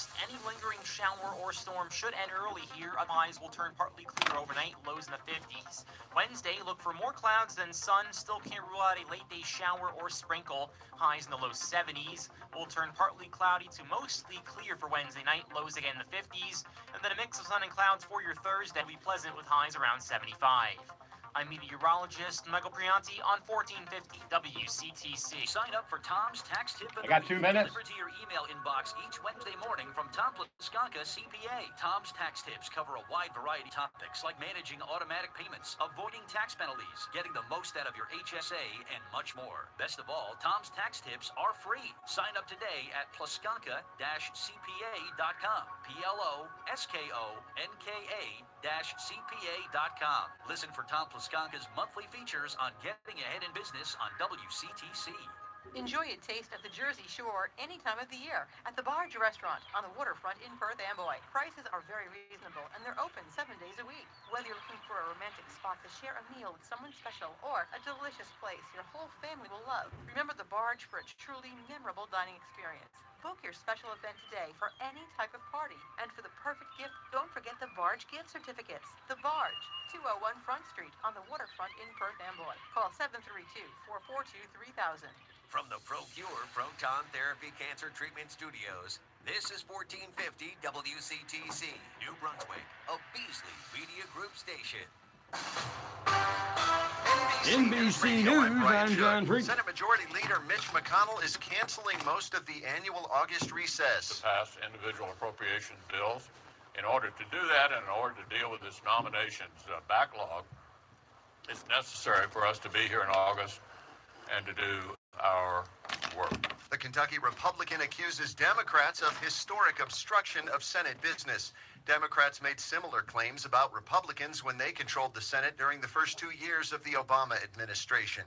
west. Any lingering shower or storm should end early here. Otherwise, will turn partly clear overnight, lows in the 50s. Wednesday, look for more clouds than sun. Still can't rule out a late day shower or sprinkle. Highs in the low 70s. Will turn partly cloudy to mostly clear for Wednesday night, lows again in the 50s. And then a mix of sun and clouds for your Thursday will be pleasant with highs around 75. I'm meteorologist Michael Prianti on 1450 WCTC. Sign up for Tom's Tax Tip of the I got Week. 2 minutes. Delivered to your email inbox each Wednesday morning from Tom Plaskanka, CPA. Tom's Tax Tips cover a wide variety of topics like managing automatic payments, avoiding tax penalties, getting the most out of your HSA, and much more. Best of all, Tom's Tax Tips are free. Sign up today at plaskanka-cpa.com. PLOSKONKA-CPA.com. Listen for Tom Plaskanka's monthly features on getting ahead in business on WCTC. Enjoy a taste of the Jersey Shore any time of the year at the Barge Restaurant on the waterfront in Perth Amboy. Prices are very reasonable and they're open 7 days a week. Whether you're looking for a romantic spot to share a meal with someone special or a delicious place your whole family will love, remember the Barge for a truly memorable dining experience. Book your special event today for any type of party. And for the perfect gift, don't forget the Barge gift certificates. The Barge, 201 Front Street on the waterfront in Perth Amboy. Call 732-442-3000. From the ProCure Proton Therapy Cancer Treatment Studios, this is 1450 WCTC, New Brunswick, a Beasley Media Group station. NBC News, I'm John Friedman. Senate Majority Leader Mitch McConnell is canceling most of the annual August recess. To pass individual appropriation bills. In order to do that and in order to deal with this nominations backlog, it's necessary for us to be here in August and to do our work. The Kentucky Republican accuses Democrats of historic obstruction of Senate business. Democrats made similar claims about Republicans when they controlled the Senate during the first 2 years of the Obama administration.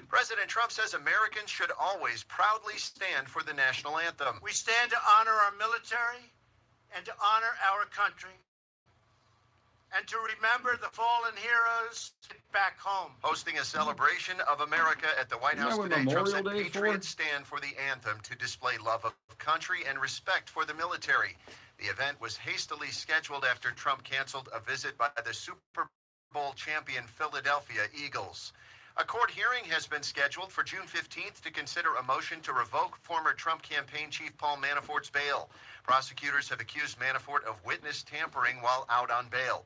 President Trump says Americans should always proudly stand for the national anthem. We stand to honor our military and to honor our country, and to remember the fallen heroes back home. Hosting a celebration of America at the White House today, Trump said patriots stand for the anthem to display love of country and respect for the military. The event was hastily scheduled after Trump canceled a visit by the Super Bowl champion Philadelphia Eagles. A court hearing has been scheduled for June 15th to consider a motion to revoke former Trump campaign chief Paul Manafort's bail. Prosecutors have accused Manafort of witness tampering while out on bail.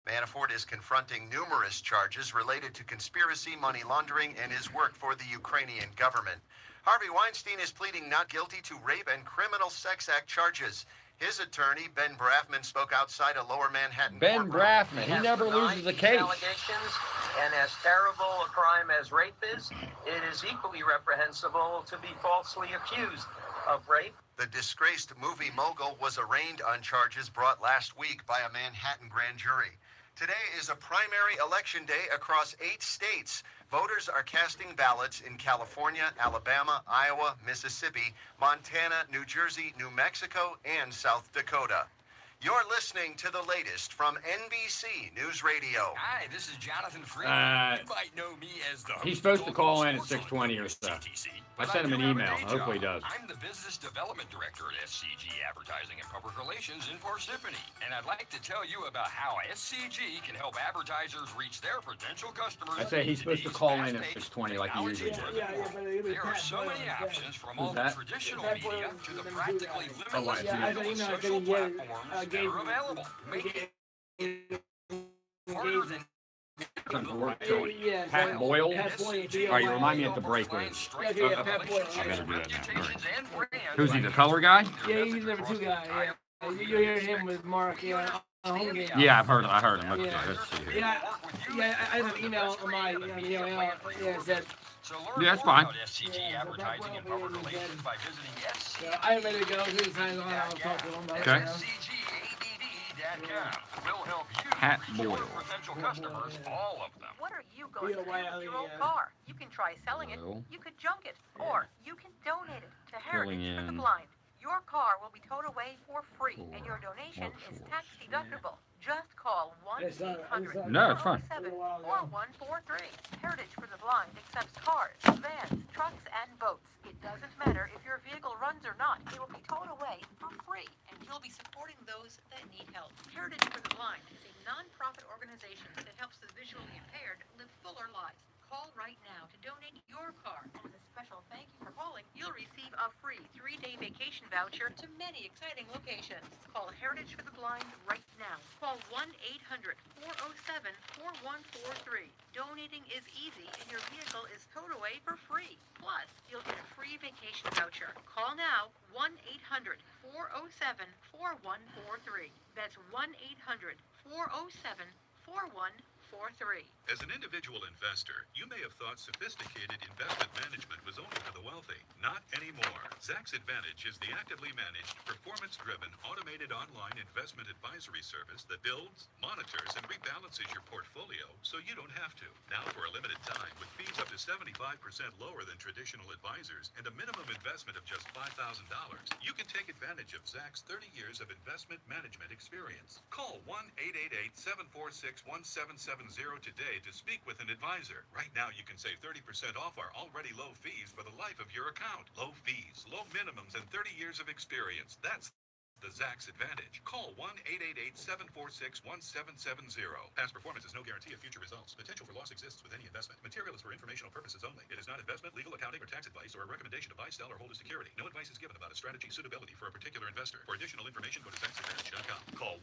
Manafort is confronting numerous charges related to conspiracy, money laundering, and his work for the Ukrainian government. Harvey Weinstein is pleading not guilty to rape and criminal sex act charges. His attorney, Ben Brafman, spoke outside a Lower Manhattan Ben Brafman, he never loses a case. Allegations, and as terrible a crime as rape is, it is equally reprehensible to be falsely accused of rape. The disgraced movie mogul was arraigned on charges brought last week by a Manhattan grand jury. Today is a primary election day across 8 states. Voters are casting ballots in California, Alabama, Iowa, Mississippi, Montana, New Jersey, New Mexico, and South Dakota. You're listening to the latest from NBC News Radio. Hi, this is Jonathan Friedman. You might know me as the He's supposed to call in at 6:20 or so. I sent him an email. Hopefully he does. I'm the Business Development Director at SCG Advertising and Public Relations in Parsippany. And I'd like to tell you about how SCG can help advertisers reach their potential customers. I say he's supposed to call in at 6:20 like he usually does. There are so many options from all the traditional media to the practically limitless social platforms that are available. Make it harder than Pat Boyle? All right, you remind me at the break, please. Pat Boyle. I better do that now. Right. Who's he, the color guy? Yeah, he's number 2 guy. Yeah. You hear him with Mark. Yeah. Yeah, I heard him. Let's see here. Yeah, I have an email on my email. Yeah, it said. Yeah, that's fine. Advertising and public relations by visiting SCG. I'm ready to go. He's signs on. I'll talk to him about it. Okay. We'll help you Pat reach your Boyle. potential customers, all of them. What are you going to do with your old car? You can try selling it, you could junk it, or you can donate it to Heritage for the Blind. Your car will be towed away for free, and your donation is tax deductible. Just call 1-800-407-4143. Heritage for the Blind accepts cars, vans, trucks, and boats. It doesn't matter if your vehicle runs or not. It will be towed away for free, and you'll organization that helps the visually impaired live fuller lives. Call right now to donate your car. As a special thank you for calling, you'll receive a free 3-day vacation voucher to many exciting locations. Call Heritage for the Blind right now. Call 1-800-407-4143. Donating is easy and your vehicle is towed away for free. Plus, you'll get a free vacation voucher. Call now, 1-800-407-4143. That's 1-800-407-4143. As an individual investor, you may have thought sophisticated investment management was only for the wealthy. Not anymore. Zacks Advantage is the actively managed, performance-driven, automated online investment advisory service that builds, monitors, and rebalances your portfolio so you don't have to. Now for a limited time, with fees up to 75% lower than traditional advisors and a minimum investment of just $5,000, you can take advantage of Zacks' 30 years of investment management experience. Call 1-888-746-1770 today to speak with an advisor. Right now, you can save 30% off our already low fees for the life of your account. Low fees, low minimums, and 30 years of experience. That's the Zacks Advantage. Call 1-888-746-1770. Past performance is no guarantee of future results. Potential for loss exists with any investment. Material is for informational purposes only. It is not investment, legal, accounting, or tax advice, or a recommendation to buy, sell, or hold a security. No advice is given about a strategy suitability for a particular investor. For additional information, go to ZacksAdvantage.com. Call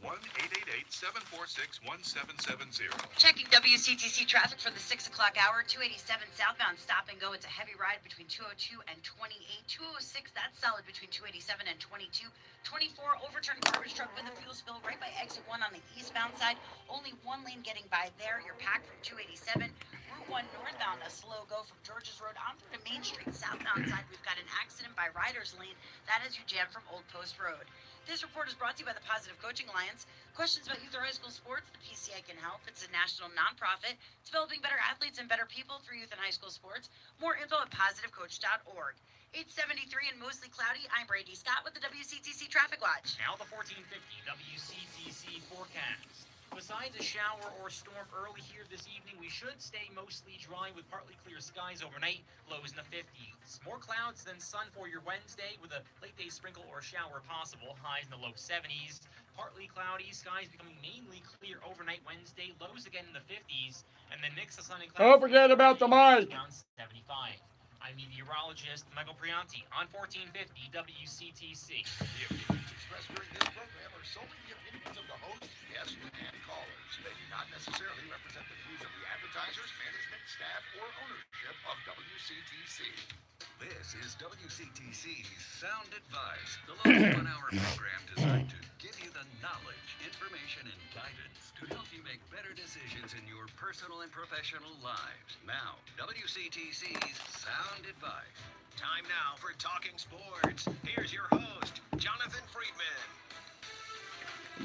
1-888-746-1770. Checking WCTC traffic for the 6 o'clock hour. 287 southbound stop and go. It's a heavy ride between 202 and 28. 206, that's solid between 287 and 22. 24, overturned garbage truck with a fuel spill right by exit 1 on the eastbound side. Only one lane getting by there. You're packed from 287. Route 1 northbound, a slow go from Georges Road on through to Main Street. Southbound side, we've got an accident by Riders Lane. That has you jammed from Old Post Road. This report is brought to you by the Positive Coaching Alliance. Questions about youth or high school sports? The PCA can help. It's a national nonprofit developing better athletes and better people through youth and high school sports. More info at positivecoach.org. 873 and mostly cloudy. I'm Brady Scott with the WCTC Traffic Watch. Now the 1450 WCTC forecast. Besides a shower or storm early here this evening, we should stay mostly dry with partly clear skies overnight, lows in the 50s. More clouds than sun for your Wednesday with a late day sprinkle or shower possible, highs in the low 70s. Partly cloudy, skies becoming mainly clear overnight Wednesday, lows again in the 50s, and then mix of sun and clouds. Don't forget about the mic. Around 75. I'm meteorologist Michael Prianti on 1450 WCTC. The opinions expressed during this program are solely the opinions of the host, guests, and callers. They do not necessarily represent the views of the advertisers, management, staff, or ownership of WCTC. This is WCTC's Sound Advice, the local 1-hour program designed to give you the knowledge, information, and guidance to help you make better decisions in your personal and professional lives. Now, WCTC's Sound Advice. Time now for Talking Sports. Here's your host, Jonathan Friedman.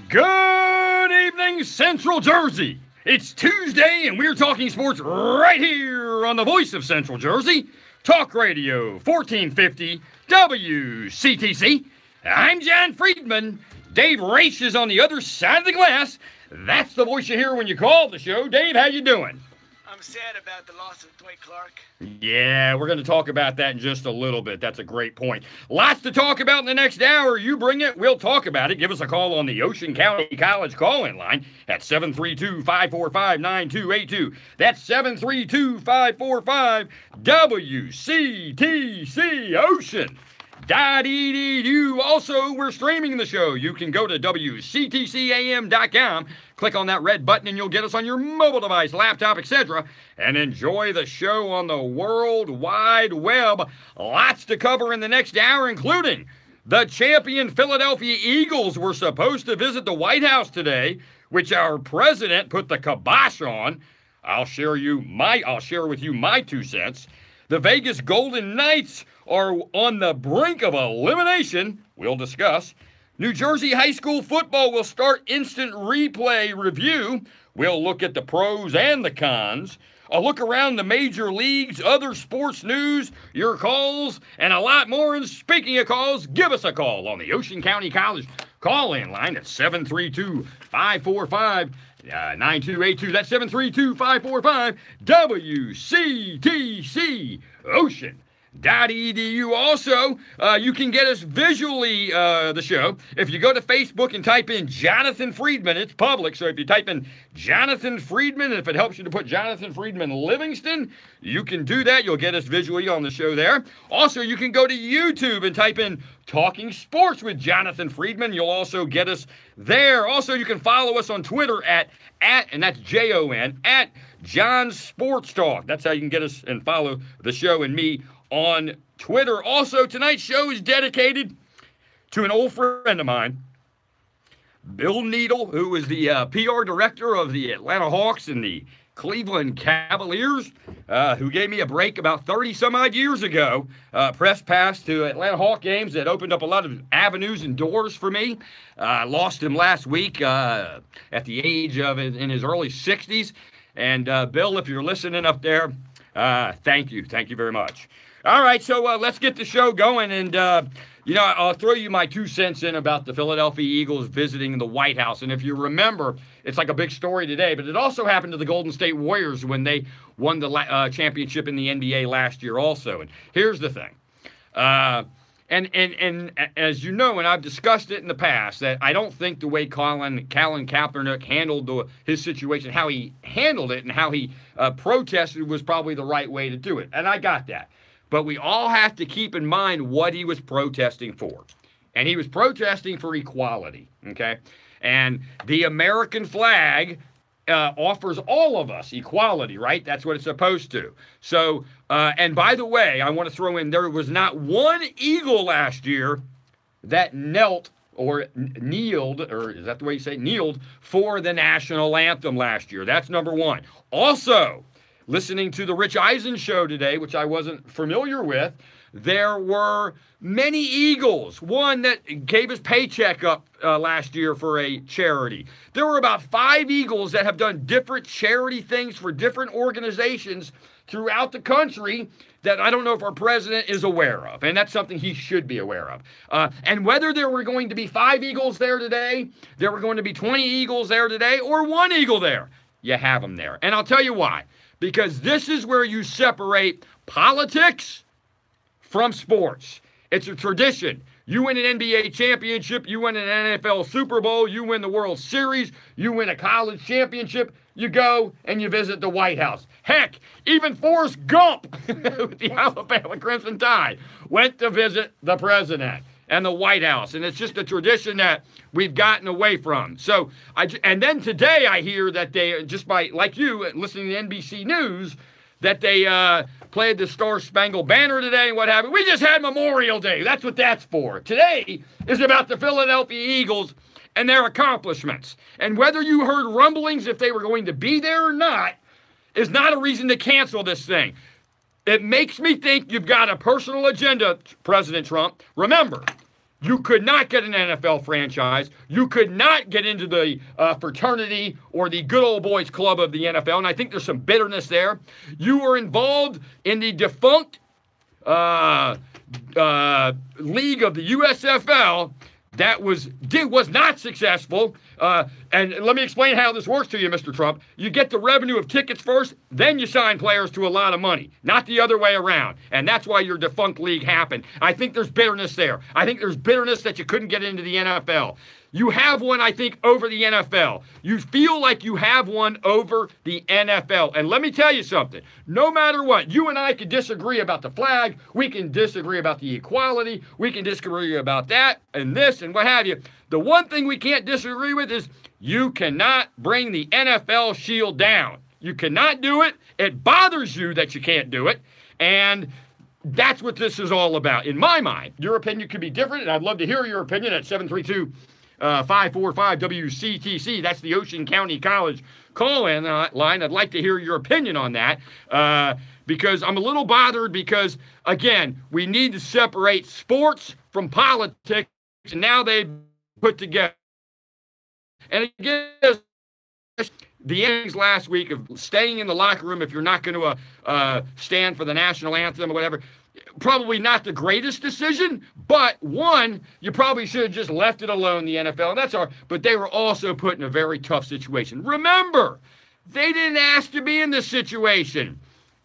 Good evening, Central Jersey. It's Tuesday, and we're talking sports right here on the voice of Central Jersey, Talk Radio 1450 WCTC. I'm John Friedman. Dave Race is on the other side of the glass. That's the voice you hear when you call the show. Dave, how you doing? I'm sad about the loss of Dwight Clark. Yeah, we're going to talk about that in just a little bit. That's a great point. Lots to talk about in the next hour. You bring it, we'll talk about it. Give us a call on the Ocean County College call-in line at 732-545-9282. That's 732-545-WCTC Ocean. .edu. Also, we're streaming the show. You can go to WCTCAM.com, click on that red button, and you'll get us on your mobile device, laptop, etc., and enjoy the show on the World Wide Web. Lots to cover in the next hour, including the champion Philadelphia Eagles were supposed to visit the White House today, which our president put the kibosh on. I'll share with you my 2 cents. The Vegas Golden Knights are on the brink of elimination. We'll discuss. New Jersey high school football will start instant replay review. We'll look at the pros and the cons. A look around the major leagues, other sports news, your calls, and a lot more. And speaking of calls, give us a call on the Ocean County College call-in line at 732-545-9282. That's 732-545-WCTC Ocean. Also, you can get us visually, the show. If you go to Facebook and type in Jonathan Friedman, it's public. So if you type in Jonathan Friedman, and if it helps you to put Jonathan Friedman Livingston, you can do that. You'll get us visually on the show there. Also, you can go to YouTube and type in Talking Sports with Jonathan Friedman. You'll also get us there. Also, you can follow us on Twitter at and that's Jon, at John Sports Talk. That's how you can get us and follow the show and me on Twitter. Also, tonight's show is dedicated to an old friend of mine, Bill Needle, who is the PR director of the Atlanta Hawks and the Cleveland Cavaliers, who gave me a break about 30-some-odd years ago. Press pass to Atlanta Hawk games that opened up a lot of avenues and doors for me. I lost him last week at the age of in his early 60s. And Bill, if you're listening up there, thank you. Thank you very much. All right, so let's get the show going. And, I'll throw you my 2 cents in about the Philadelphia Eagles visiting the White House. And if you remember, it's like a big story today, but it also happened to the Golden State Warriors when they won the championship in the NBA last year also. And here's the thing. And as you know, and I've discussed it in the past, that I don't think the way Colin Kaepernick handled his situation, how he handled it and how he protested was probably the right way to do it. And I got that. But we all have to keep in mind what he was protesting for. And he was protesting for equality, okay? And the American flag offers all of us equality, right? That's what it's supposed to. So, and by the way, I want to throw in, there was not one Eagle last year that knelt or kneeled, or is that the way you say it? Kneeled for the national anthem last year. That's number one. Also, listening to the Rich Eisen show today, which I wasn't familiar with, there were many Eagles. One that gave his paycheck up last year for a charity. There were about 5 Eagles that have done different charity things for different organizations throughout the country that I don't know if our president is aware of. And that's something he should be aware of. And whether there were going to be 5 Eagles there today, there were going to be 20 Eagles there today, or 1 Eagle there, you have them there. And I'll tell you why. Because this is where you separate politics from sports. It's a tradition. You win an NBA championship, you win an NFL Super Bowl, you win the World Series, you win a college championship, you go and you visit the White House. Heck, even Forrest Gump with the Alabama Crimson Tide went to visit the president and the White House. And it's just a tradition that we've gotten away from. So, and then today I hear that they, just by, like you, listening to NBC News, that they played the Star Spangled Banner today and what have you. We just had Memorial Day. That's what that's for. Today is about the Philadelphia Eagles and their accomplishments. And whether you heard rumblings if they were going to be there or not is not a reason to cancel this thing. It makes me think you've got a personal agenda, President Trump. Remember, you could not get an NFL franchise. You could not get into the fraternity or the good old boys club of the NFL, and I think there's some bitterness there. You were involved in the defunct league of the USFL that was not successful. And let me explain how this works to you, Mr. Trump. You get the revenue of tickets first, then you sign players to a lot of money, not the other way around. And that's why your defunct league happened. I think there's bitterness there. I think there's bitterness that you couldn't get into the NFL. You have one, I think, over the NFL. You feel like you have one over the NFL. And let me tell you something. No matter what, you and I can disagree about the flag. We can disagree about the equality. We can disagree about that and this and what have you. The one thing we can't disagree with is you cannot bring the NFL shield down. You cannot do it. It bothers you that you can't do it. And that's what this is all about. In my mind, your opinion could be different, and I'd love to hear your opinion at 732 545 WCTC. That's the Ocean County College call-in line. I'd like to hear your opinion on that because I'm a little bothered because, again, we need to separate sports from politics, and now they've put together. And again, the innings last week of staying in the locker room if you're not going to stand for the national anthem or whatever, probably not the greatest decision, but one, you probably should have just left it alone, the NFL, and that's all. But they were also put in a very tough situation. Remember, they didn't ask to be in this situation.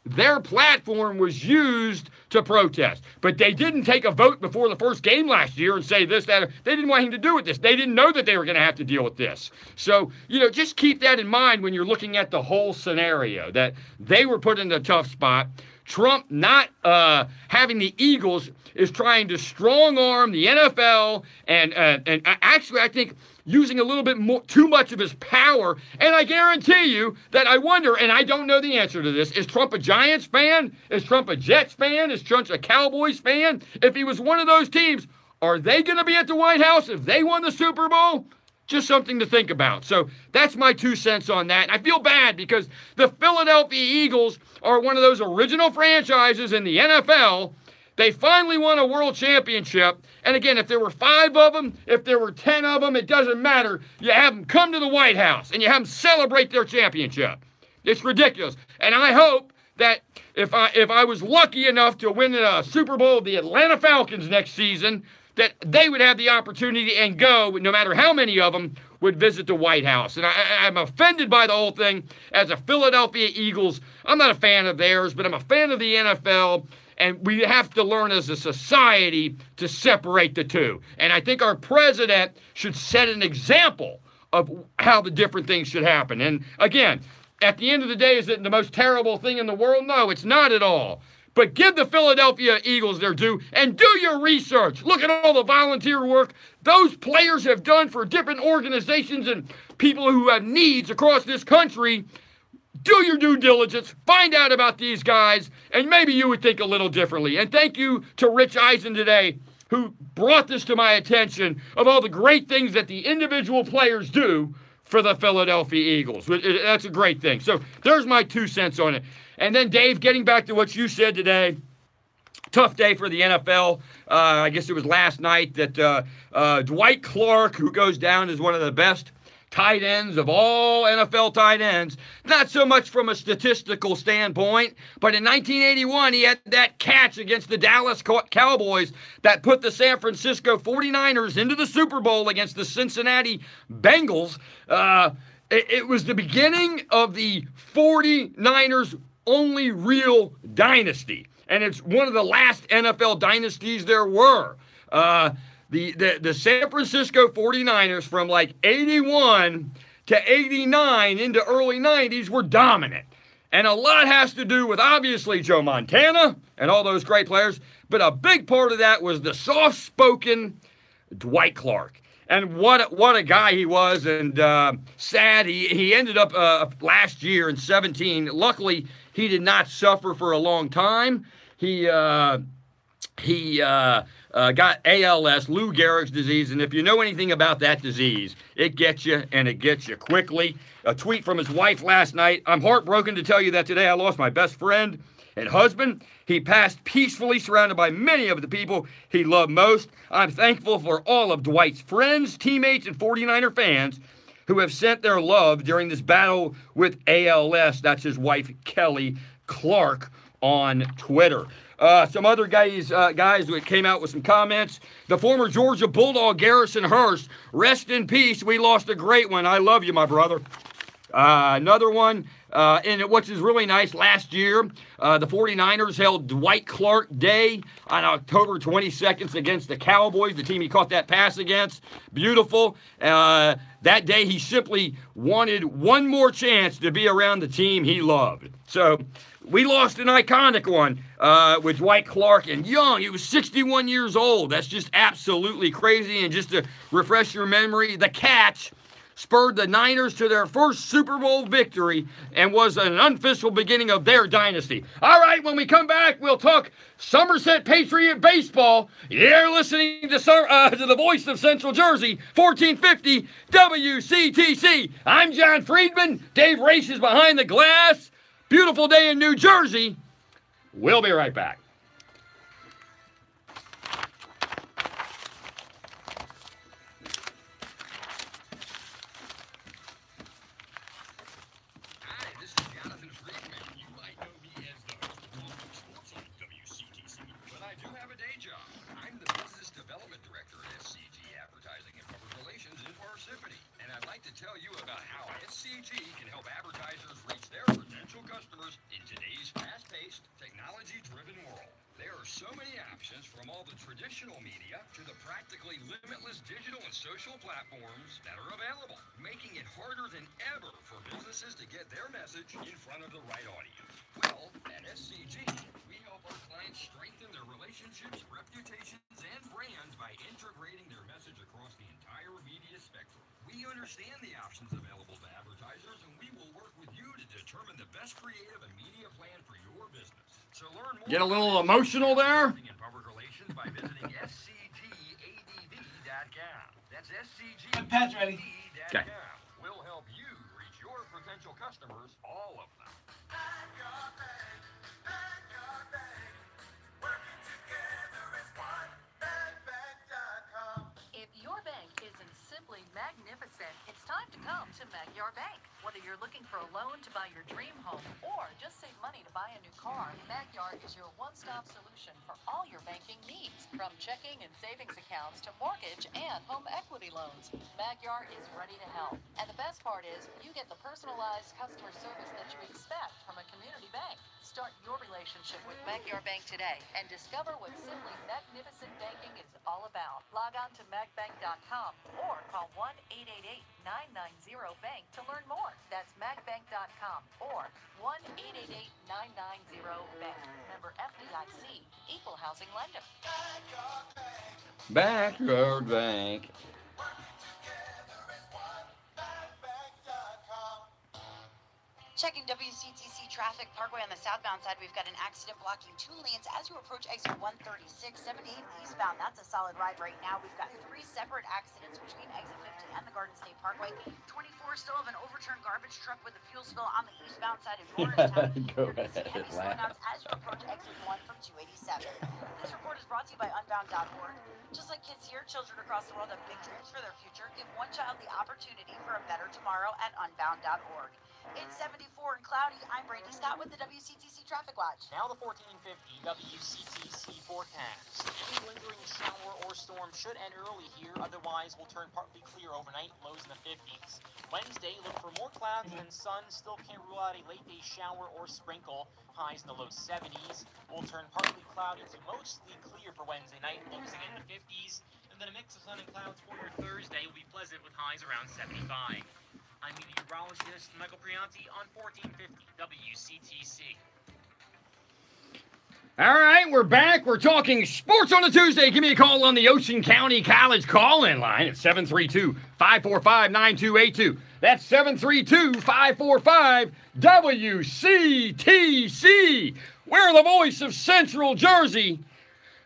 their platform was used to protest. But they didn't take a vote before the first game last year and say this, that. They didn't want anything to do with this. They didn't know that they were going to have to deal with this. So, just keep that in mind when you're looking at the whole scenario, that they were put in a tough spot. Trump not having the Eagles is trying to strong-arm the NFL and actually, I think, using a little bit too much of his power. And I guarantee you that I wonder, and I don't know the answer to this, is Trump a Giants fan? Is Trump a Jets fan? Is Trump a Cowboys fan? If he was one of those teams, are they going to be at the White House if they won the Super Bowl? Just something to think about. So that's my 2 cents on that. And I feel bad because the Philadelphia Eagles are one of those original franchises in the NFL. They finally won a world championship. And again, if there were 5 of them, if there were 10 of them, it doesn't matter. You have them come to the White House and you have them celebrate their championship. It's ridiculous. And I hope that if I was lucky enough to win a Super Bowl with the Atlanta Falcons next season, that they would have the opportunity and go, no matter how many of them would visit the White House. And I'm offended by the whole thing. As a Philadelphia Eagles, I'm not a fan of theirs, but I'm a fan of the NFL. And we have to learn as a society to separate the two. And I think our president should set an example of how the different things should happen. And again, at the end of the day, is it the most terrible thing in the world? No, it's not at all. But give the Philadelphia Eagles their due and do your research. Look at all the volunteer work those players have done for different organizations and people who have needs across this country. Do your due diligence, find out about these guys, and maybe you would think a little differently. And thank you to Rich Eisen today, who brought this to my attention of all the great things that the individual players do for the Philadelphia Eagles. That's a great thing. So there's my 2 cents on it. And then, Dave, getting back to what you said today, tough day for the NFL. I guess it was last night that Dwight Clark, who goes down as one of the best tight ends of all NFL tight ends, not so much from a statistical standpoint, but in 1981, he had that catch against the Dallas Cowboys that put the San Francisco 49ers into the Super Bowl against the Cincinnati Bengals. It was the beginning of the 49ers' only real dynasty, and it's one of the last NFL dynasties there were. The San Francisco 49ers from like 81 to 89 into early 90s were dominant. And a lot has to do with, obviously, Joe Montana and all those great players, but a big part of that was the soft-spoken Dwight Clark. And what a guy he was, and sad. He ended up last year in 17. Luckily, he did not suffer for a long time. He got ALS, Lou Gehrig's disease, and if you know anything about that disease, it gets you, and it gets you quickly. A tweet from his wife last night: "I'm heartbroken to tell you that today I lost my best friend and husband. He passed peacefully, surrounded by many of the people he loved most. I'm thankful for all of Dwight's friends, teammates, and 49er fans who have sent their love during this battle with ALS." That's his wife, Kelly Clark, on Twitter. Some other guys that came out with some comments. The former Georgia Bulldog, Garrison Hurst, rest in peace. We lost a great one. I love you, my brother. Another one, which is really nice, last year, the 49ers held Dwight Clark Day on October 22nd against the Cowboys, the team he caught that pass against. Beautiful. That day, he simply wanted one more chance to be around the team he loved. So we lost an iconic one with Dwight Clark, and young. He was 61 years old. That's just absolutely crazy. And just to refresh your memory, the catch spurred the Niners to their first Super Bowl victory and was an unofficial beginning of their dynasty. All right, when we come back, we'll talk Somerset Patriot baseball. You're listening to the voice of Central Jersey, 1450 WCTC. I'm John Friedman. Dave Race is behind the glass. Beautiful day in New Jersey. We'll be right back. Hi, this is Jonathan Friedman. You might know me as the host of Talking Sports on WCTC, but I do have a day job. I'm the Business Development Director at SCG Advertising and Public Relations in Parsippany, and I'd like like to tell you about how SCG can help advertisers reach their potential customers in today's fast-paced, technology-driven world. There are so many options from all the traditional media to the practically limitless digital and social platforms that are available, making it harder than ever for businesses to get their message in front of the right audience. Well, at SCG, we help our clients strengthen their relationships, reputations, and brands by integrating their message across the entire media spectrum. We understand the options available to advertisers, and we will work with you to determine the best creative and media plan for your business. So learn more. Get a little emotional there? In public relations by visiting scgadv.com. That's Pat's ready. scgadv.com. We'll help you reach your potential customers, all of them. If your bank isn't simply magnificent, it's time to come to Magyar Bank. Whether you're looking for a loan to buy your dream home or just save money to buy a new car, Magyar is your one-stop solution for all your banking needs, from checking and savings accounts to mortgage and home equity loans. Magyar is ready to help. And the best part is, you get the personalized customer service that you expect from a community bank. Start your relationship with Magyar Bank today and discover what simply magnificent banking is all about. Log on to magbank.com or call 1-888-990-BANK to learn more. That's magbank.com or 1-888-990-BANK. Member FDIC, Equal Housing Lender. Backyard Bank. Checking WCTC traffic. Parkway on the southbound side, we've got an accident blocking 2 lanes as you approach exit 136. 78 eastbound, that's a solid ride right now. We've got 3 separate accidents between exit 50 and the Garden State Parkway. 24 still have an overturned garbage truck with a fuel spill on the eastbound side of Norristown. Go You're going to see ahead, heavy slowdowns laugh. as you approach exit 1 from 287. This report is brought to you by Unbound.org. Just like kids here, children across the world have big dreams for their future. Give one child the opportunity for a better tomorrow at Unbound.org. It's 74 and cloudy. I'm Brady Scott with the WCTC Traffic Watch. Now the 1450 WCTC forecast. Any lingering shower or storm should end early here, otherwise will turn partly clear overnight, lows in the 50s. Wednesday, look for more clouds than sun. Still can't rule out a late day shower or sprinkle. Highs in the low 70s. Will turn partly cloudy to mostly clear for Wednesday night, lows again in the 50s. And then a mix of sun and clouds for your Thursday will be pleasant with highs around 75. I'm meteorologist Michael Prianti on 1450 WCTC. All right, we're back. We're talking sports on a Tuesday. Give me a call on the Ocean County College call-in line at 732-545-9282. That's 732-545-WCTC. We're the voice of Central Jersey.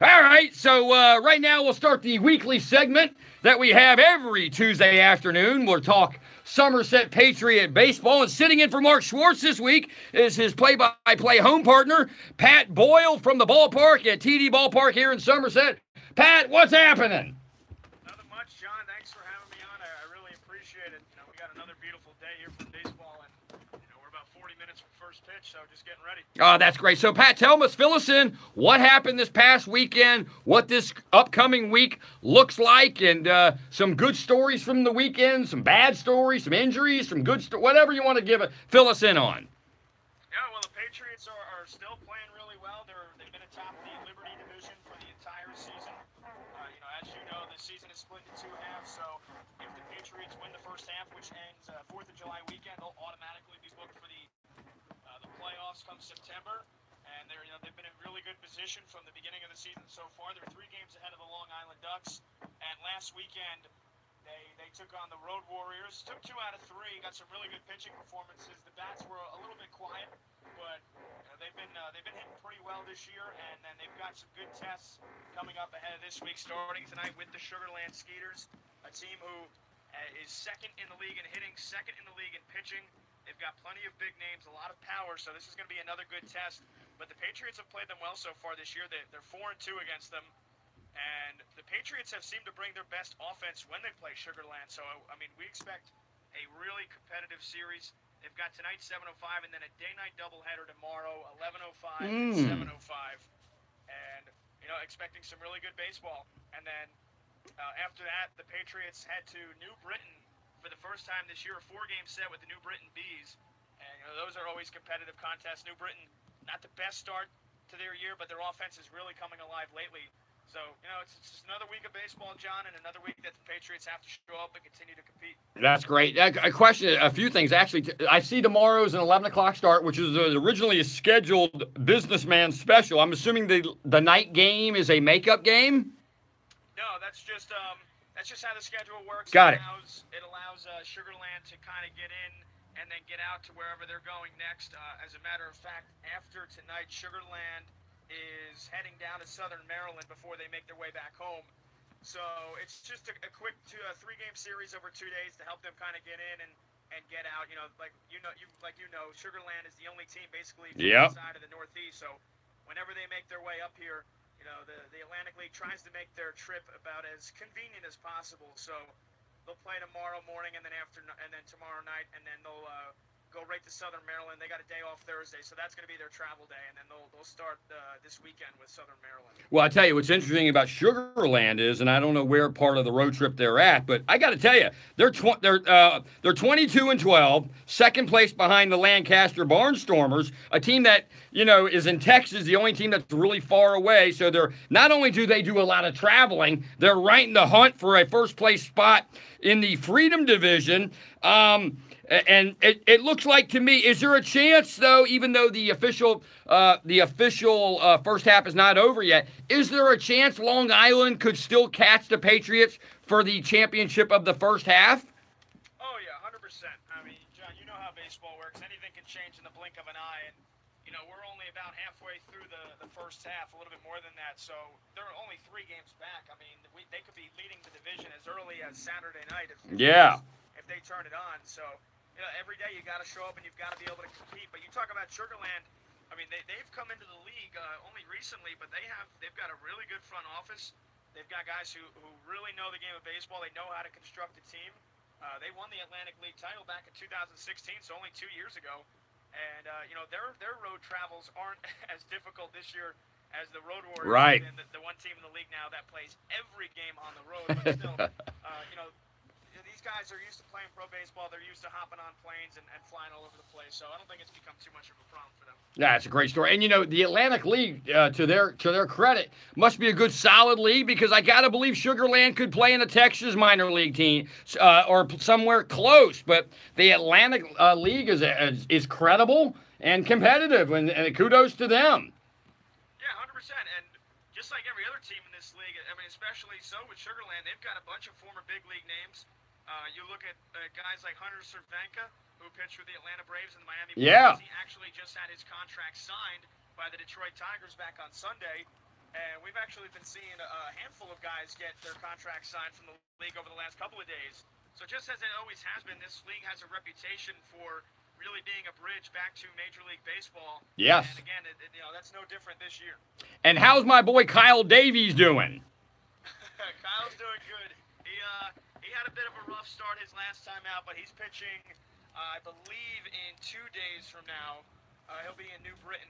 All right, so right now we'll start the weekly segment that we have every Tuesday afternoon. We'll talk Somerset Patriot baseball, and sitting in for Mark Schwartz this week is his play-by-play home partner, Pat Boyle from the ballpark at TD Ballpark here in Somerset. Pat, what's happening? Nothing much, John. Thanks for having me on. I really appreciate it. We got another beautiful day here for baseball, and we're about 40 minutes from first pitch, so just getting ready. Oh, that's great. So, Pat, fill us in what happened this past weekend, what this upcoming week looks like, and some good stories from the weekend, some bad stories, some injuries, some good whatever you want to fill us in on. Yeah, well, the Patriots are still playing really well. They've been atop the Liberty Division for the entire season. As you know, the season is split into 2 halves, so if the Patriots win the first half, which ends 4th of July weekend, they'll automatically be booked for the playoffs come September. And they've been in really good position from the beginning of the season so far. They're 3 games ahead of the Long Island Ducks. And last weekend, they took on the Road Warriors. Took 2 out of 3. Got some really good pitching performances. The bats were a little bit quiet, but they've been hitting pretty well this year. And then they've got some good tests coming up ahead of this week, starting tonight with the Sugarland Skeeters, a team who is second in the league in hitting, second in the league in pitching. They've got plenty of big names, a lot of power, so this is going to be another good test. But the Patriots have played them well so far this year. They're 4-2 against them. And the Patriots have seemed to bring their best offense when they play Sugarland. So, we expect a really competitive series. They've got tonight 7:05 and then a day-night doubleheader tomorrow, 11:05 and 7:05. And, expecting some really good baseball. And then after that, the Patriots head to New Britain for the first time this year, a 4-game set with the New Britain Bees. And those are always competitive contests. New Britain, not the best start to their year, but their offense is really coming alive lately. So, it's just another week of baseball, John, and another week that the Patriots have to show up and continue to compete. That's great. A question, a few things. Actually, I see tomorrow's an 11 o'clock start, which was originally a scheduled businessman special. I'm assuming the night game is a makeup game? No, that's just how the schedule works. Got it. It allows Sugarland to kind of get in and then get out to wherever they're going next. As a matter of fact, after tonight, Sugarland is heading down to Southern Maryland before they make their way back home. So it's just a quick 3-game series over 2 days to help them kind of get in and get out. Sugarland is the only team basically from the side of the Northeast. So whenever they make their way up here, the Atlantic League tries to make their trip about as convenient as possible. So they'll play tomorrow morning and then tomorrow night, and then they'll go right to Southern Maryland. They got a day off Thursday, so that's going to be their travel day, and then they'll start this weekend with Southern Maryland. Well, I tell you, what's interesting about Sugarland is, and I don't know where part of the road trip they're at, but I got to tell you, they're 22-12, second place behind the Lancaster Barnstormers, a team that is in Texas, the only team that's really far away. So they're not only do they do a lot of traveling, they're right in the hunt for a first place spot in the Freedom Division. And it looks like to me, is there a chance, though, even though the official first half is not over yet, is there a chance Long Island could still catch the Patriots for the championship of the first half? Oh, yeah, 100%. I mean, John, you know how baseball works. Anything can change in the blink of an eye. And, we're only about halfway through the first half, a little bit more than that. So they're only 3 games back. I mean, they could be leading the division as early as Saturday night if they turn it on. So every day you got to show up and you've got to be able to compete. But you talk about Sugarland, I mean, they've come into the league only recently, but they've got a really good front office. They've got guys who really know the game of baseball. They know how to construct a team. They won the Atlantic League title back in 2016, so only 2 years ago. And their road travels aren't as difficult this year as the Road Warriors. Right. And the one team in the league now that plays every game on the road, but still, these guys are used to playing pro baseball. They're used to hopping on planes and flying all over the place. So I don't think it's become too much of a problem for them. Yeah, it's a great story. And, the Atlantic League, to their credit, must be a good, solid league, because I got to believe Sugarland could play in a Texas minor league team or somewhere close. But the Atlantic League is credible and competitive, and kudos to them. Yeah, 100%. And just like every other team in this league, I mean, especially so with Sugarland, they've got a bunch of former big league names. You look at guys like Hunter Cervenka, who pitched for the Atlanta Braves and the Miami Marlins. He actually just had his contract signed by the Detroit Tigers back on Sunday. And we've actually been seeing a handful of guys get their contracts signed from the league over the last couple of days. So just as it always has been, this league has a reputation for really being a bridge back to Major League Baseball. Yes. And again, that's no different this year. And how's my boy Kyle Davies doing? Kyle's doing good. He had a bit of a rough start his last time out, but he's pitching, I believe, in 2 days from now. He'll be in New Britain.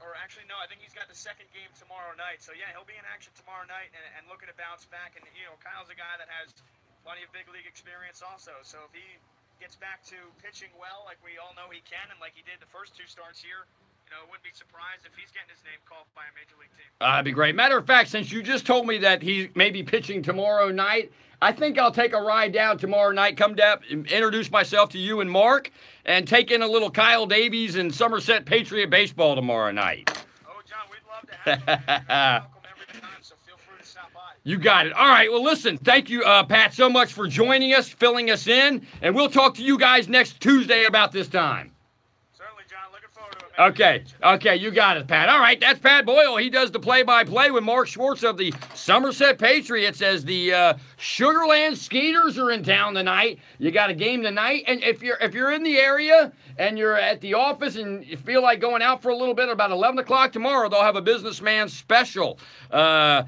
Or actually, no, I think he's got the second game tomorrow night. So, yeah, he'll be in action tomorrow night and looking to bounce back. And, Kyle's a guy that has plenty of big league experience also. So if he gets back to pitching well like we all know he can and like he did the first 2 starts here, wouldn't be surprised if he's getting his name called by a Major League team. That'd be great. Matter of fact, since you just told me that he may be pitching tomorrow night, I think I'll take a ride down tomorrow night, come down, introduce myself to you and Mark, and take in a little Kyle Davies and Somerset Patriot baseball tomorrow night. Oh, John, we'd love to have you. You're welcome every time, so feel free to stop by. You got it. All right, well, listen, thank you, Pat, so much for joining us, filling us in, and we'll talk to you guys next Tuesday about this time. Certainly, John. Looking forward to it, man. Okay, you got it, Pat. All right, that's Pat Boyle. He does the play-by-play with Mark Schwartz of the Somerset Patriots as the Sugarland Skeeters are in town tonight. You got a game tonight, and if you're in the area and you're at the office and you feel like going out for a little bit, about 11 o'clock tomorrow, they'll have a businessman special to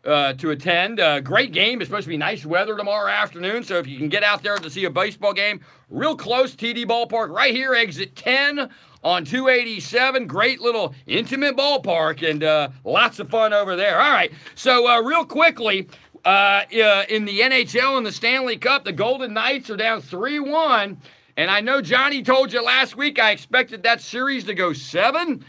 attend. Great game. It's supposed to be nice weather tomorrow afternoon, so if you can get out there to see a baseball game, real close, TD Ballpark, right here, exit 10 on 287. Great little intimate ballpark, and lots of fun over there. All right, so real quickly, in the NHL and the Stanley Cup, the Golden Knights are down 3-1. And I know Johnny told you last week I expected that series to go 7.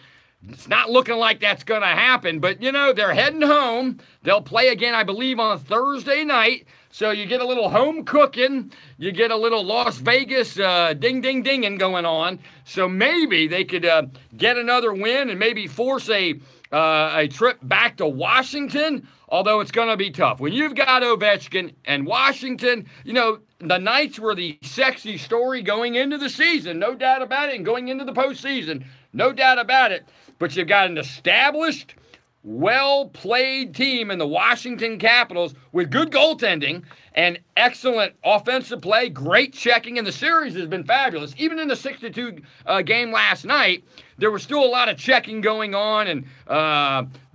It's not looking like that's going to happen. But, you know, they're heading home. They'll play again, I believe, on Thursday night. So you get a little home cooking. You get a little Las Vegas ding-ding-dinging going on. So maybe they could get another win and maybe force a trip back to Washington, although it's going to be tough. When you've got Ovechkin and Washington, you know, the Knights were the sexy story going into the season, no doubt about it, and going into the postseason, no doubt about it. But you've got an established, well-played team in the Washington Capitals with good goaltending and excellent offensive play, great checking, and the series has been fabulous. Even in the 6-2 game last night, there was still a lot of checking going on, and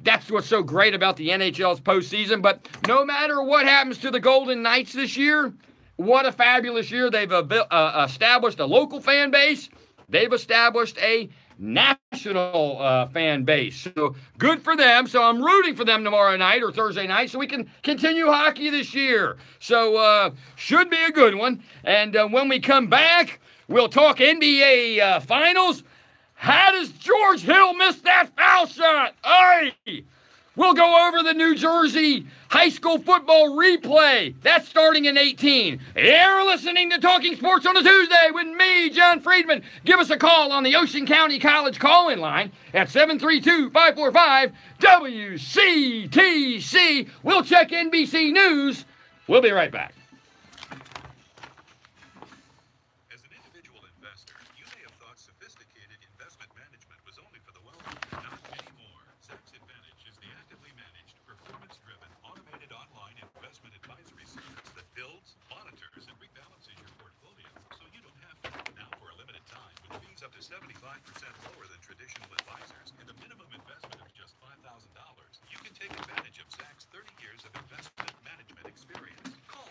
that's what's so great about the NHL's postseason. But no matter what happens to the Golden Knights this year, what a fabulous year. They've established a local fan base. They've established a national fan base. So good for them. So I'm rooting for them tomorrow night or Thursday night so we can continue hockey this year. So should be a good one. And when we come back, we'll talk NBA Finals. How does George Hill miss that foul shot? Hey! We'll go over the New Jersey high school football replay. That's starting in 18. You're listening to Talking Sports on a Tuesday with me, John Friedman. Give us a call on the Ocean County College call-in line at 732-545-WCTC. We'll check NBC News. We'll be right back. As an individual investor, you may have thought sophisticated investment management was only for the wealthy. Not anymore. Zacks Advantage is the actively managed, performance-driven, automated online investment advisory service that builds, monitors, and rebalances your portfolio so you don't have to. Now for a limited time, with fees up to 75% lower than traditional advisors and a minimum investment of just $5,000, you can take advantage of Zacks' 30 years of investment management experience. Call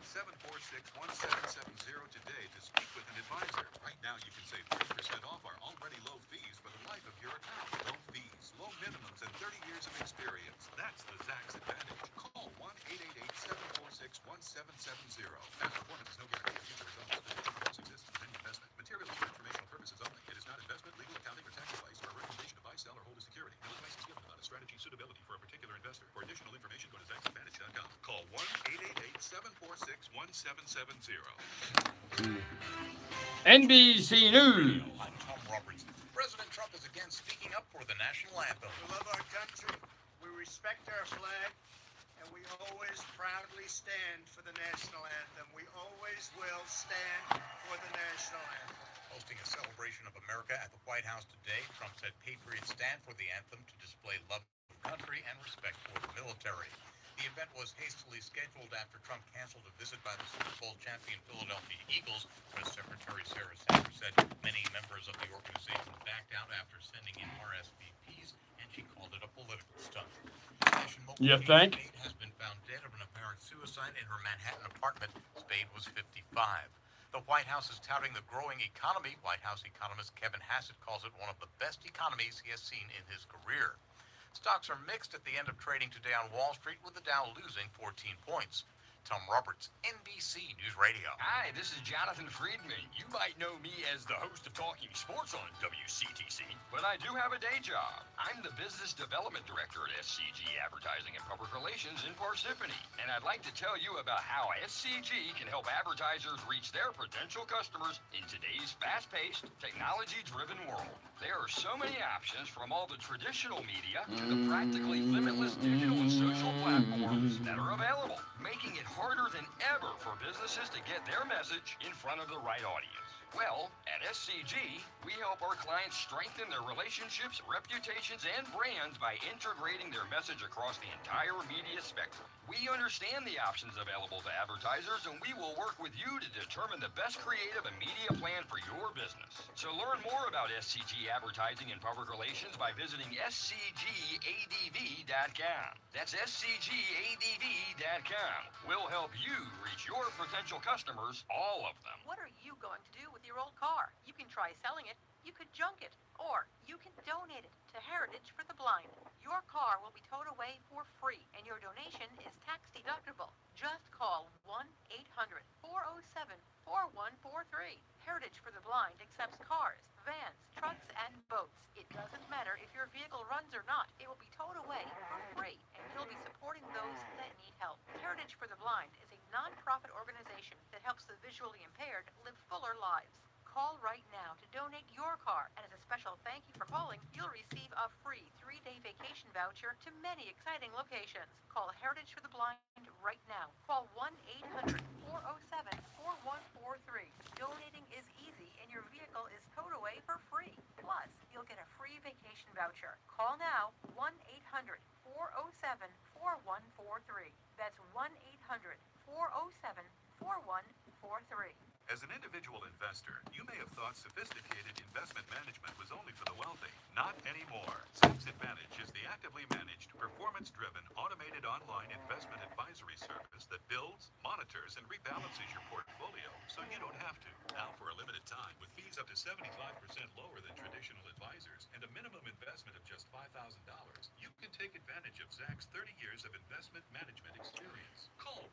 1-888-746-1770 today to speak with an advisor. Right now, you can save 30% off our already low fees for the life of your account. Low fees, low minimums, and 30 years of experience. That's the Zacks Advantage. Call 1-888-746-1770. Past performance is no guarantee of future results. Additional loss exists with any investment. Material is for informational purposes only. It is not investment, legal, accounting, or tax advice, or a recommendation to buy, sell, or hold a security. No advice is given about a strategy suitability for a particular investor. For additional information, go to ZacksAdvantage.com. Call 1-888-746-1770. NBC News. I'm Tom Roberts. President Trump is again speaking up for the national anthem. We love our country, we respect our flag, and we always proudly stand for the national anthem. We always will stand for the national anthem. Hosting a celebration of America at the White House today, Trump said patriots stand for the anthem to display love of country and respect for the military. The event was hastily scheduled after Trump canceled a visit by the Super Bowl champion Philadelphia Eagles. Press Secretary Sarah Sanders said many members of the organization backed out after sending in RSVPs, and she called it a political stunt. You think? Spade has been found dead of an apparent suicide in her Manhattan apartment. Spade was 55. The White House is touting the growing economy. White House economist Kevin Hassett calls it one of the best economies he has seen in his career. Stocks are mixed at the end of trading today on Wall Street, with the Dow losing 14 points. Tom Roberts, NBC News Radio. Hi, this is Jonathan Friedman. You might know me as the host of Talking Sports on WCTC, but I do have a day job. I'm the Business Development Director at SCG Advertising and Public Relations in Parsippany, and I'd like to tell you about how SCG can help advertisers reach their potential customers in today's fast-paced, technology-driven world. There are so many options, from all the traditional media to the practically limitless digital and social platforms that are available, making it harder than ever for businesses to get their message in front of the right audience. Well, at SCG, we help our clients strengthen their relationships, reputations, and brands by integrating their message across the entire media spectrum. We understand the options available to advertisers, and we will work with you to determine the best creative and media plan for your business. So learn more about SCG Advertising and Public Relations by visiting scgadv.com. That's scgadv.com. We'll help you reach your potential customers, all of them. What are you going to do with your old car? You can try selling it You could junk it, or you can donate it to Heritage for the Blind. Your car will be towed away for free, and your donation is tax deductible. Just call 1-800-407-4143. Heritage for the Blind accepts cars, vans, trucks, and boats. It doesn't matter if your vehicle runs or not, it will be towed away for free, and you'll be supporting those that need help. Heritage for the Blind is a non-profit organization that helps the visually impaired live fuller lives. Call right now to donate your car, and as a special thank you for calling, you'll receive a free 3-day vacation voucher to many exciting locations. Call Heritage for the Blind right now. Call 1-800-407-4143. Donating is easy, and your vehicle is towed away for free. Plus, you'll get a free vacation voucher. Call now, 1-800-407-4143. That's 1-800-407-4143. As an individual investor, you may have thought sophisticated investment management was only for the wealthy. Not anymore. Zacks Advantage is the actively managed, performance-driven, automated online investment advisory service that builds, monitors, and rebalances your portfolio so you don't have to. Now, for a limited time, with fees up to 75% lower than traditional advisors and a minimum investment of just $5,000, you can take advantage of Zacks' 30 years of investment management experience. Call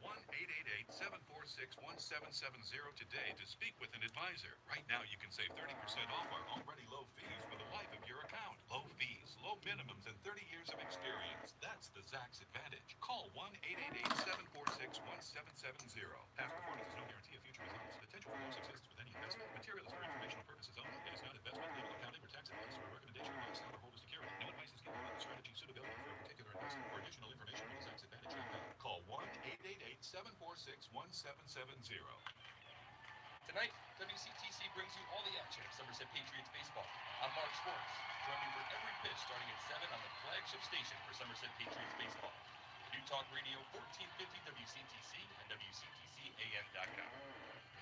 1-888-746-1770 today to speak with an advisor. Right now, you can save 30% off our already low fees for the life of your account. Low fees, low minimums, and 30 years of experience. That's the Zacks Advantage. Call 1-888-746-1770. Past performance is no guarantee of future results. Potential for loss exists with any investment. Material is for informational purposes only. It is not investment, legal, accounting, or tax advice or a recommendation to buy, sell, or hold a security. No advice is given about the strategy, suitability for a particular investment. For additional information on the Zacks Advantage, call 1-888-746-1770. Tonight, WCTC brings you all the action of Somerset Patriots baseball. I'm Mark Schwartz. Join me for every pitch starting at 7 on the flagship station for Somerset Patriots baseball. New Talk Radio 1450 WCTC and WCTCAM.com.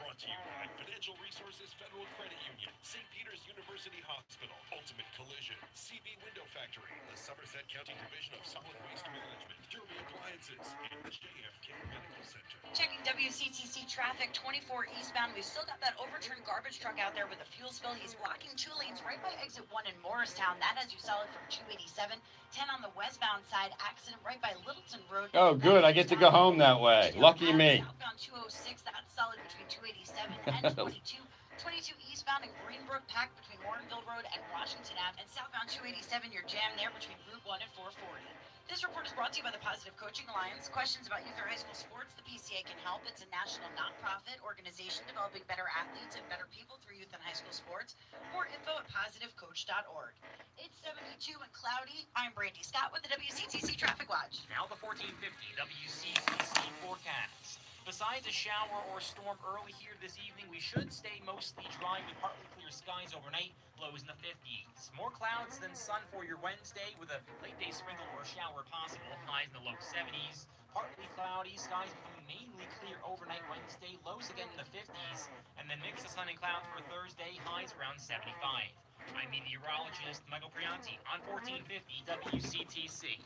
Brought to you by Financial Resources Federal Credit Union, St. Peter's University Hospital, Ultimate Collision, CB Window Factory, the Somerset County Division of Solid Waste Management, Derby Appliances, and the JFK Medical Center. Checking WCTC traffic 24 eastbound. We've still got that overturned garbage truck out there with a fuel spill. He's blocking 2 lanes right by exit 1 in Morristown. That has you solid from 287. 10 on the westbound side. Accident right by Littleton Road. Oh, good. I get to go home that way. Lucky me. Southbound 206. That's solid between 287 and 22. 22 eastbound in Greenbrook, packed between Warrenville Road and Washington Ave. And southbound 287, you're jammed there between Route 1 and 440. This report is brought to you by the Positive Coaching Alliance. Questions about youth or high school sports? The PCA can help. It's a national nonprofit organization developing better athletes and better people through youth and high school sports. More info at positivecoach.org. It's 72 and cloudy. I'm Brandy Scott with the WCTC Traffic Watch. Now the 1450 WCTC forecast. Besides a shower or storm early here this evening, we should stay mostly dry with partly clear skies overnight, lows in the 50s. More clouds than sun for your Wednesday with a late day sprinkle or shower possible, highs in the low 70s. Partly cloudy, skies becoming mainly clear overnight Wednesday, lows again in the 50s, and then mix of sun and clouds for Thursday, highs around 75. I'm meteorologist Michael Prianti on 1450 WCTC.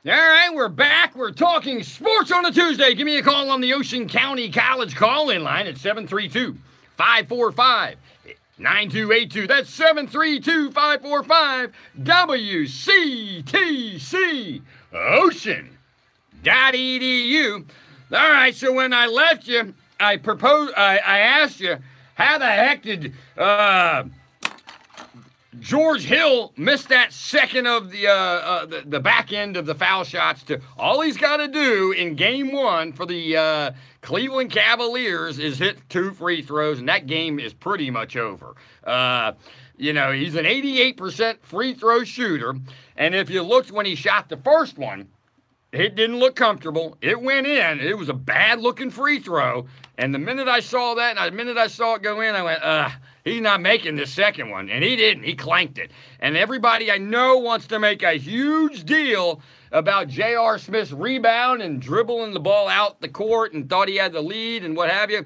All right, we're back. We're talking sports on a Tuesday. Give me a call on the Ocean County College call-in line at 732-545-9282. That's 732-545 WCTC Ocean.edu. All right, so when I left you, I asked you, how the heck did George Hill missed that second of the back end of the foul shots? To all he's got to do in game 1 for the Cleveland Cavaliers is hit 2 free throws, and that game is pretty much over. You know, he's an 88% free throw shooter, and if you looked when he shot the first one, it didn't look comfortable. It went in. It was a bad-looking free throw, and the minute I saw that, and the minute I saw it go in, I went, he's not making this second one. And he didn't. He clanked it. And everybody I know wants to make a huge deal about J.R. Smith's rebound and dribbling the ball out the court and thought he had the lead and what have you.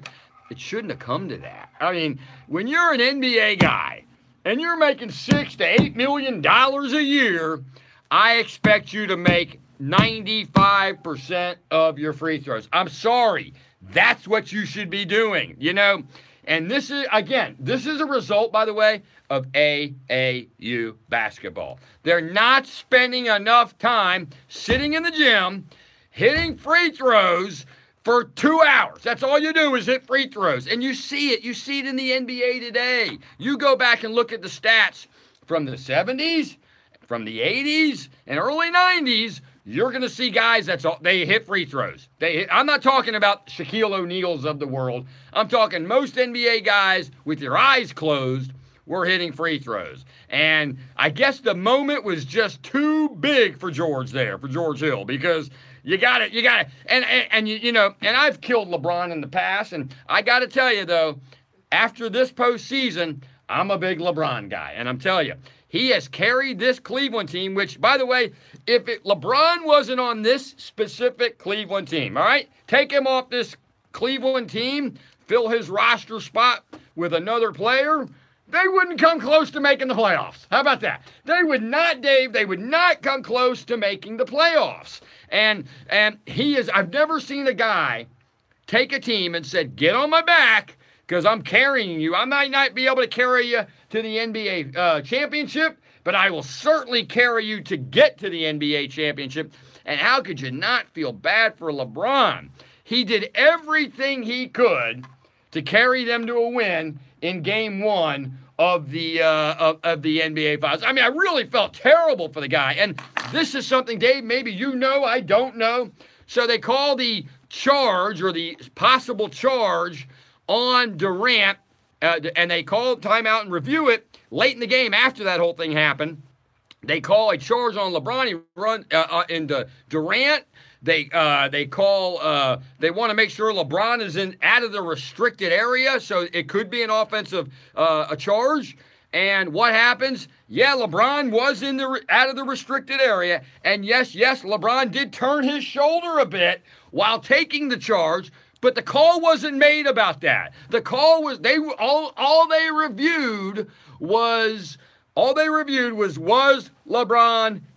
It shouldn't have come to that. I mean, when you're an NBA guy and you're making $6 to $8 million a year, I expect you to make 95% of your free throws. I'm sorry. That's what you should be doing, you know. And this is a result, by the way, of AAU basketball. They're not spending enough time sitting in the gym, hitting free throws for 2 hours. That's all you do is hit free throws. And you see it. You see it in the NBA today. You go back and look at the stats from the 70s, from the 80s, and early 90s. You're going to see guys they hit free throws. I'm not talking about Shaquille O'Neal's of the world. I'm talking most NBA guys with your eyes closed were hitting free throws. And I guess the moment was just too big for George Hill, because you got it. And you know, and I've killed LeBron in the past, and I got to tell you though, after this postseason, I'm a big LeBron guy, and I'm telling you, he has carried this Cleveland team, which, by the way, if LeBron wasn't on this specific Cleveland team, all right, take him off this Cleveland team, fill his roster spot with another player, they wouldn't come close to making the playoffs. How about that? They would not, Dave, they would not come close to making the playoffs. And I've never seen a guy take a team and said, get on my back, because I'm carrying you. I might not be able to carry you to the NBA championship, but I will certainly carry you to get to the NBA championship. And how could you not feel bad for LeBron? He did everything he could to carry them to a win in Game 1 of the NBA Finals. I mean, I really felt terrible for the guy. And this is something, Dave, maybe you know, I don't know. So they call the charge, or the possible charge, on Durant, and they call timeout and review it late in the game after that whole thing happened. They call a charge on LeBron. He run into Durant. They want to make sure LeBron is out of the restricted area, so it could be an offensive a charge. And what happens? Yeah, LeBron was out of the restricted area, and yes, LeBron did turn his shoulder a bit while taking the charge. But the call wasn't made about that. The call was all they reviewed was LeBron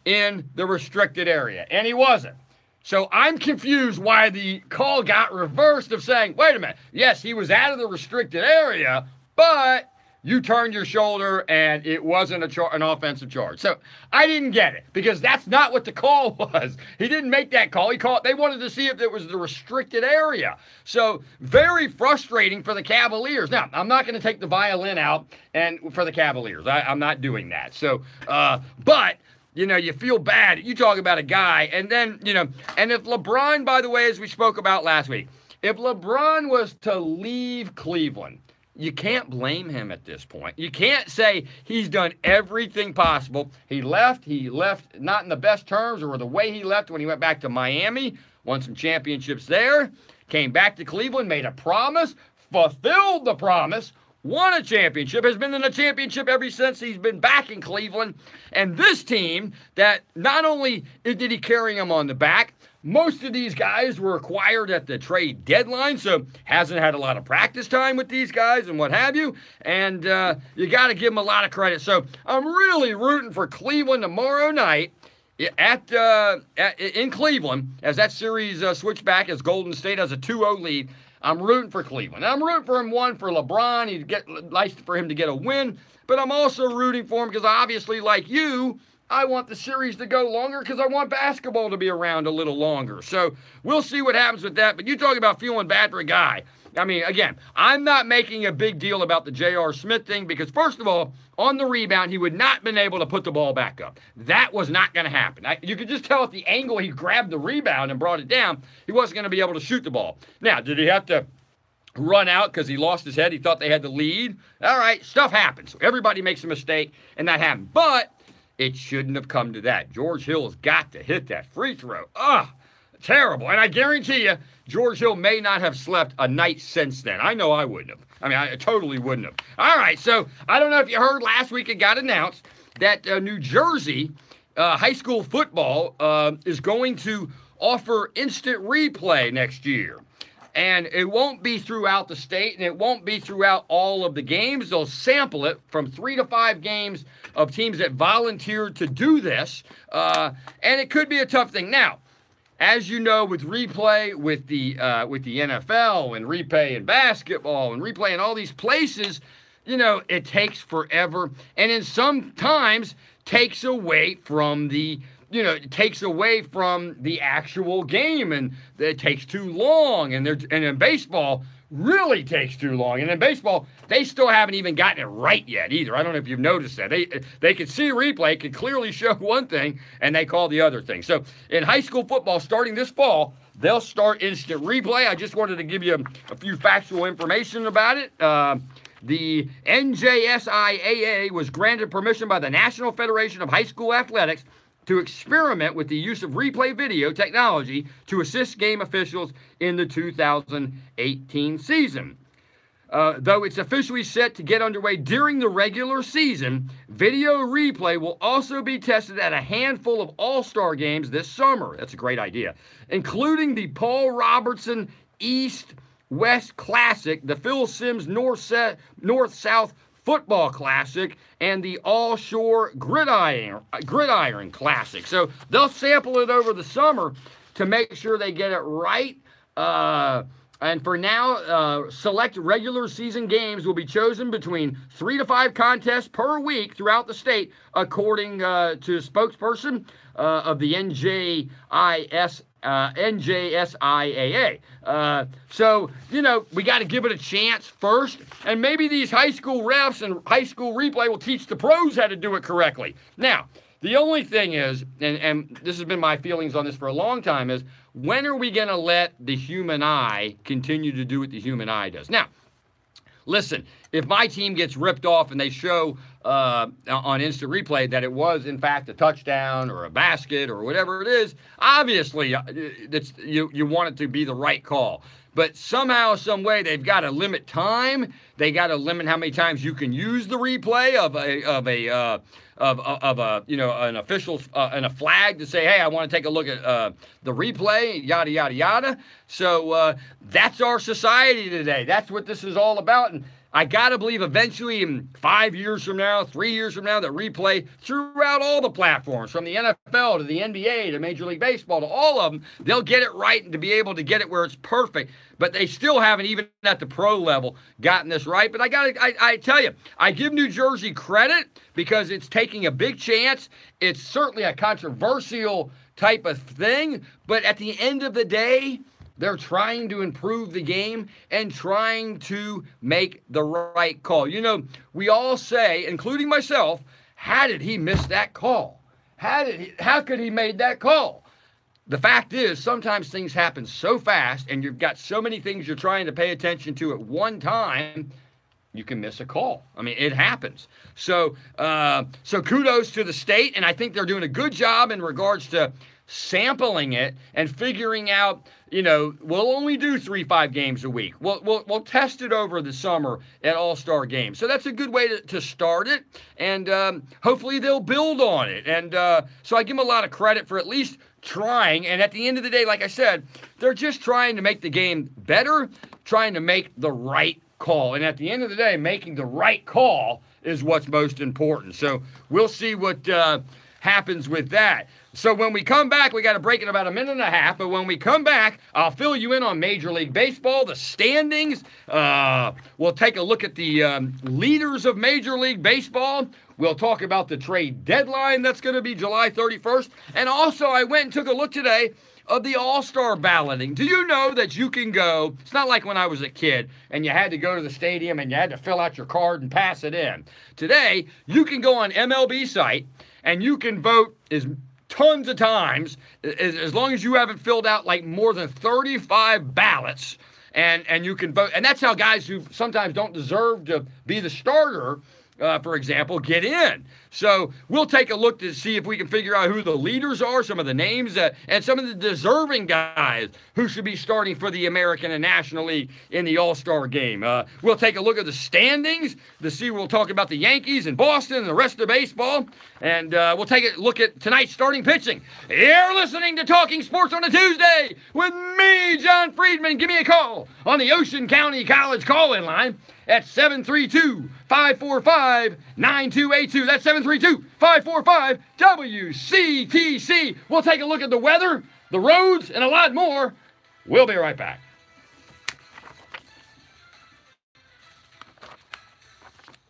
in the restricted area, and he wasn't. So I'm confused why the call got reversed of saying, wait a minute, yes, he was out of the restricted area, but you turned your shoulder and it wasn't an offensive charge. So I didn't get it, because that's not what the call was. He didn't make that call. They wanted to see if it was the restricted area. So very frustrating for the Cavaliers. Now, I'm not going to take the violin out and for the Cavaliers. I'm not doing that. So, but you know, you feel bad. You talk about a guy, and then, you know, and if LeBron, by the way, as we spoke about last week, if LeBron was to leave Cleveland, you can't blame him at this point. You can't say he's done everything possible. He left not in the best terms, or the way he left when he went back to Miami, won some championships there, came back to Cleveland, made a promise, fulfilled the promise, won a championship, has been in a championship ever since he's been back in Cleveland. And this team, that not only did he carry him on the back, most of these guys were acquired at the trade deadline, so hasn't had a lot of practice time with these guys and what have you. And you got to give him a lot of credit. So I'm really rooting for Cleveland tomorrow night in Cleveland, as that series switched back, as Golden State has a 2-0 lead. I'm rooting for Cleveland. I'm rooting for him, one, for LeBron. He'd nice for him to get a win. But I'm also rooting for him because, obviously, like you, I want the series to go longer because I want basketball to be around a little longer. So we'll see what happens with that. But you talk about feeling bad for a guy. I mean, again, I'm not making a big deal about the J.R. Smith thing because, first of all, on the rebound, he would not have been able to put the ball back up. That was not going to happen. You could just tell at the angle he grabbed the rebound and brought it down, he wasn't going to be able to shoot the ball. Now, did he have to run out because he lost his head? He thought they had the lead. All right, stuff happens. Everybody makes a mistake, and that happened. But it shouldn't have come to that. George Hill has got to hit that free throw. Terrible. And I guarantee you, George Hill may not have slept a night since then. I know I wouldn't have. I mean, I totally wouldn't have. All right, so I don't know if you heard last week, it got announced that New Jersey high school football is going to offer instant replay next year. And it won't be throughout the state, and it won't be throughout all of the games. They'll sample it from 3 to 5 games of teams that volunteered to do this. And it could be a tough thing. Now, as you know, with replay, with the NFL and replay in basketball and replay in all these places, you know, it takes forever, and then sometimes takes away from the, you know, it takes away from the actual game, and it takes too long, and in baseball really takes too long, and in baseball they still haven't even gotten it right yet either. I don't know if you've noticed that. They could see a replay, could clearly show one thing, and they call the other thing. So in high school football starting this fall, they'll start instant replay. I just wanted to give you a few factual information about it. The NJSIAA was granted permission by the National Federation of High School Athletics to experiment with the use of replay video technology to assist game officials in the 2018 season. Though it's officially set to get underway during the regular season, video replay will also be tested at a handful of all-star games this summer. That's a great idea, including the Paul Robertson East-West Classic, the Phil Simms North-South Football Classic, and the All-Shore Gridiron Classic. So they'll sample it over the summer to make sure they get it right. And for now, select regular season games will be chosen between 3 to 5 contests per week throughout the state, according to a spokesperson of the NJSIAA. So, you know, we got to give it a chance first, and maybe these high school refs and high school replay will teach the pros how to do it correctly. Now, the only thing is, and this has been my feelings on this for a long time, is when are we going to let the human eye continue to do what the human eye does? Now, listen, if my team gets ripped off and they show on instant replay that it was, in fact, a touchdown or a basket or whatever it is, obviously you want it to be the right call. But somehow, some way, they've got to limit time. They got to limit how many times you can use the replay of a you know, an official and a flag to say, hey, I want to take a look at the replay, yada yada yada. So that's our society today. That's what this is all about. And I got to believe eventually in 5 years from now, 3 years from now, that replay throughout all the platforms, from the NFL to the NBA to Major League Baseball to all of them, they'll get it right and to be able to get it where it's perfect. But they still haven't, even at the pro level, gotten this right. But I tell you, I give New Jersey credit because it's taking a big chance. It's certainly a controversial type of thing. But at the end of the day, they're trying to improve the game and trying to make the right call. You know, we all say, including myself, how did he miss that call? How could he made that call? The fact is, sometimes things happen so fast and you've got so many things you're trying to pay attention to at one time, you can miss a call. I mean, it happens. So kudos to the state, and I think they're doing a good job in regards to sampling it and figuring out, you know, we'll only do 3-5 games a week. We'll test it over the summer at All-Star games. So that's a good way to start it, and hopefully they'll build on it. And so I give them a lot of credit for at least trying. And at the end of the day, like I said, they're just trying to make the game better, trying to make the right call. And at the end of the day, making the right call is what's most important. So we'll see what happens with that. So when we come back, we got to break in about a minute and a half. But when we come back, I'll fill you in on Major League Baseball, the standings. We'll take a look at the leaders of Major League Baseball. We'll talk about the trade deadline that's going to be July 31st. And also, I went and took a look today of the All-Star balloting. Do you know that you can go, it's not like when I was a kid and you had to go to the stadium and you had to fill out your card and pass it in. Today, you can go on MLB site and you can vote tons of times, as long as you haven't filled out like more than 35 ballots, and you can vote. And that's how guys who sometimes don't deserve to be the starter, for example, get in. So we'll take a look to see if we can figure out who the leaders are, some of the names, and some of the deserving guys who should be starting for the American and National League in the All-Star game. We'll take a look at the standings to see. We'll talk about the Yankees and Boston and the rest of baseball, and we'll take a look at tonight's starting pitching. You're listening to Talking Sports on a Tuesday with me, John Friedman. Give me a call on the Ocean County College call-in line at 732-545-9282. That's 732-545-WCTC. We'll take a look at the weather the roads, and a lot more. We'll be right back.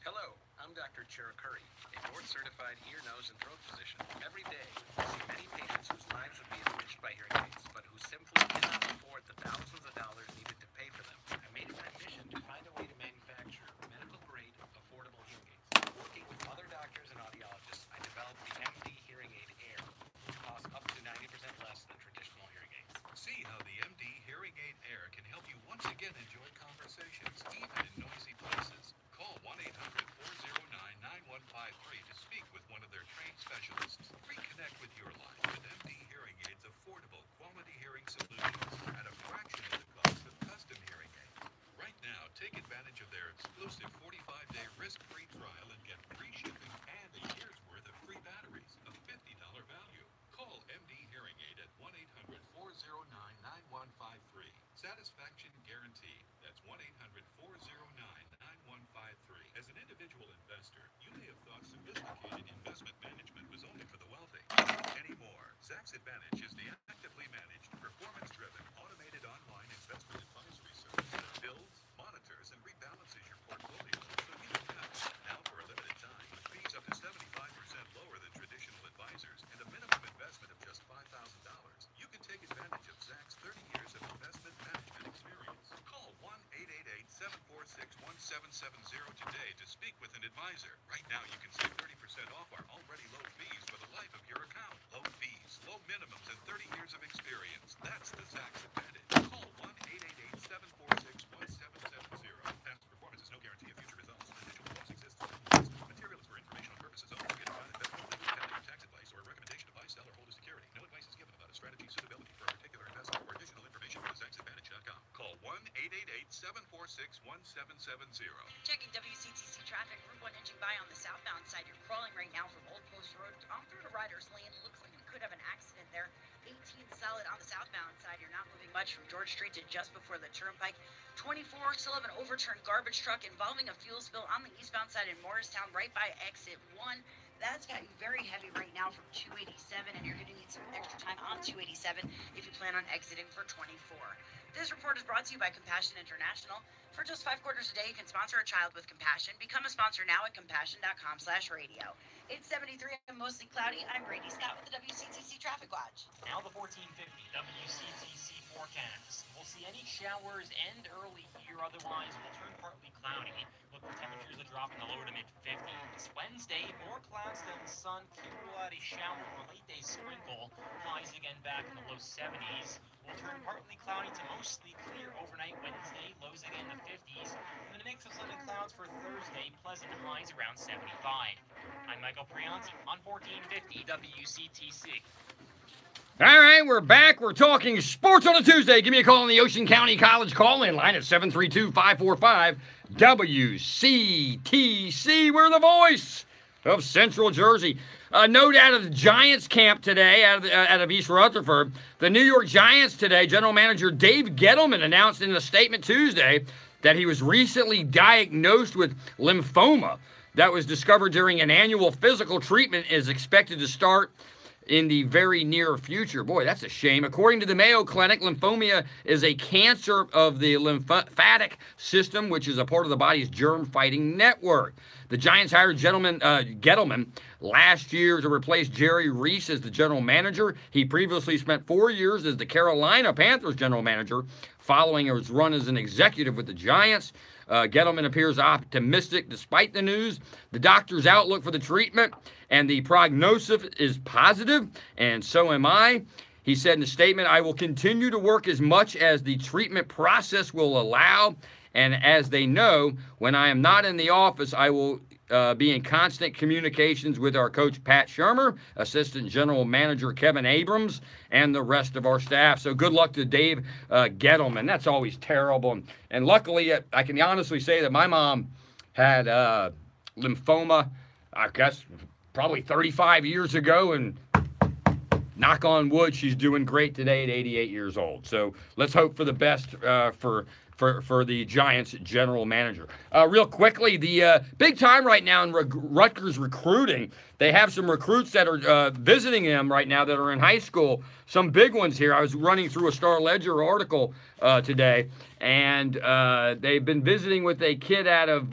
Hello, I'm Dr. Chiricuri, a board-certified ear, nose, and throat physician. Every day, I see many patients whose lives would be enriched by hearing aids, but who simply cannot afford the thousands of dollars needed to pay for them. I made it my mission to find a way to manufacture medical-grade, affordable hearing aids. Working with other doctors and audiologists, I developed the MD Hearing Aid Air, which costs up to 90% less than traditional hearing aids. See how the MD Hearing Aid Air can help you once again enjoy conversations, even in noisy places. Call 1-800-409-9153 to speak with one of their trained specialists. Reconnect with your life with MD Hearing Aid's affordable, quality hearing solutions at a fraction of the cost of custom hearing aids. Right now, take advantage of their exclusive 45-day risk-free trial and get free shipping and a year's worth of free batteries, a $50 value. Call MD Hearing Aid at 1-800-409-9153. Satisfaction guaranteed. That's 1-800-409-9153. As an individual investor, you may have thought sophisticated investment management was only for the wealthy. Not anymore. Zacks Advantage is the actively managed, performance-driven, automated online investment advisory service that builds, monitors, and rebalances your portfolio so you don't have to. Now, for a limited time, with fees up to 75% lower than traditional advisors and a minimum investment of just $5,000, you can take advantage of Zacks' 30 years of investment management experience. Call 1-888-746-1770 today to speak with an advisor. Right now, you can save 30% off our already low fees for the life of your account. Low fees, low minimums, and 30 years of experience. That's the Zacks Advantage. Call 1-888-746-1770. Past performance is no guarantee of future results. Individual loss exists. Material is for informational purposes only. It is not investment, legal, accounting, or tax advice or a recommendation to buy, sell, or hold a security. No advice is given about a strategy, suitability for a particular investment. For additional information, go to ZacksAdvantage.com. Call 1-888-746-1770. Checking WCTC traffic. Route 1 inching by on the southbound side. You're crawling right now from Old Post Road on through to Riders Lane. Looks like you could have an accident there. 18 solid on the southbound side. You're not moving much from George Street to just before the Turnpike. 24 still have an overturned garbage truck involving a fuel spill on the eastbound side in Morristown right by exit 1. That's got you very heavy right now from 287, and you're going to need some extra time on 287 if you plan on exiting for 24. This report is brought to you by Compassion International. For just $5 a day, you can sponsor a child with compassion. Become a sponsor now at compassion.com/radio. It's 73 and mostly cloudy. I'm Brady Scott with the WCTC Traffic Watch. Now the 1450 WCTC forecast. We'll see any showers end early here, otherwise we'll turn partly cloudy. Look for temperatures to drop in the low to mid-50s. Wednesday, more clouds than sun. Can't rule out a shower or late day sprinkle. Highs again back in the low 70s. We'll turn partly cloudy to mostly clear overnight Wednesday. Lows again in the 50s. And then a mix of sun and clouds for Thursday. Pleasant highs around 75. I'm Michael Prianti on 1450 WCTC. All right, we're back. We're talking sports on a Tuesday. Give me a call on the Ocean County College call-in line at 732-545-WCTC. We're the voice of Central Jersey. A note out of the Giants camp today, out of East Rutherford. The New York Giants today, general manager Dave Gettleman announced in a statement Tuesday that he was recently diagnosed with lymphoma that was discovered during an annual physical treatment, is expected to start in the very near future. Boy, that's a shame. According to the Mayo Clinic, lymphoma is a cancer of the lymphatic system, which is a part of the body's germ-fighting network. The Giants hired Gettleman last year to replace Jerry Reese as the general manager. He previously spent 4 years as the Carolina Panthers general manager, following his run as an executive with the Giants. Gettleman appears optimistic despite the news. The doctor's outlook for the treatment and the prognosis is positive, and so am I. He said in a statement, "I will continue to work as much as the treatment process will allow, and as they know, when I am not in the office, I will be in constant communications with our coach, Pat Shermer, assistant general manager Kevin Abrams, and the rest of our staff." So good luck to Dave Gettleman. That's always terrible. And luckily, I can honestly say that my mom had lymphoma, I guess, probably 35 years ago, and knock on wood, she's doing great today at 88 years old. So let's hope for the best for the Giants general manager. Real quickly, the big time right now in Rutgers recruiting, they have some recruits that are visiting them right now that are in high school. Some big ones here. I was running through a Star Ledger article today, and they've been visiting with a kid out of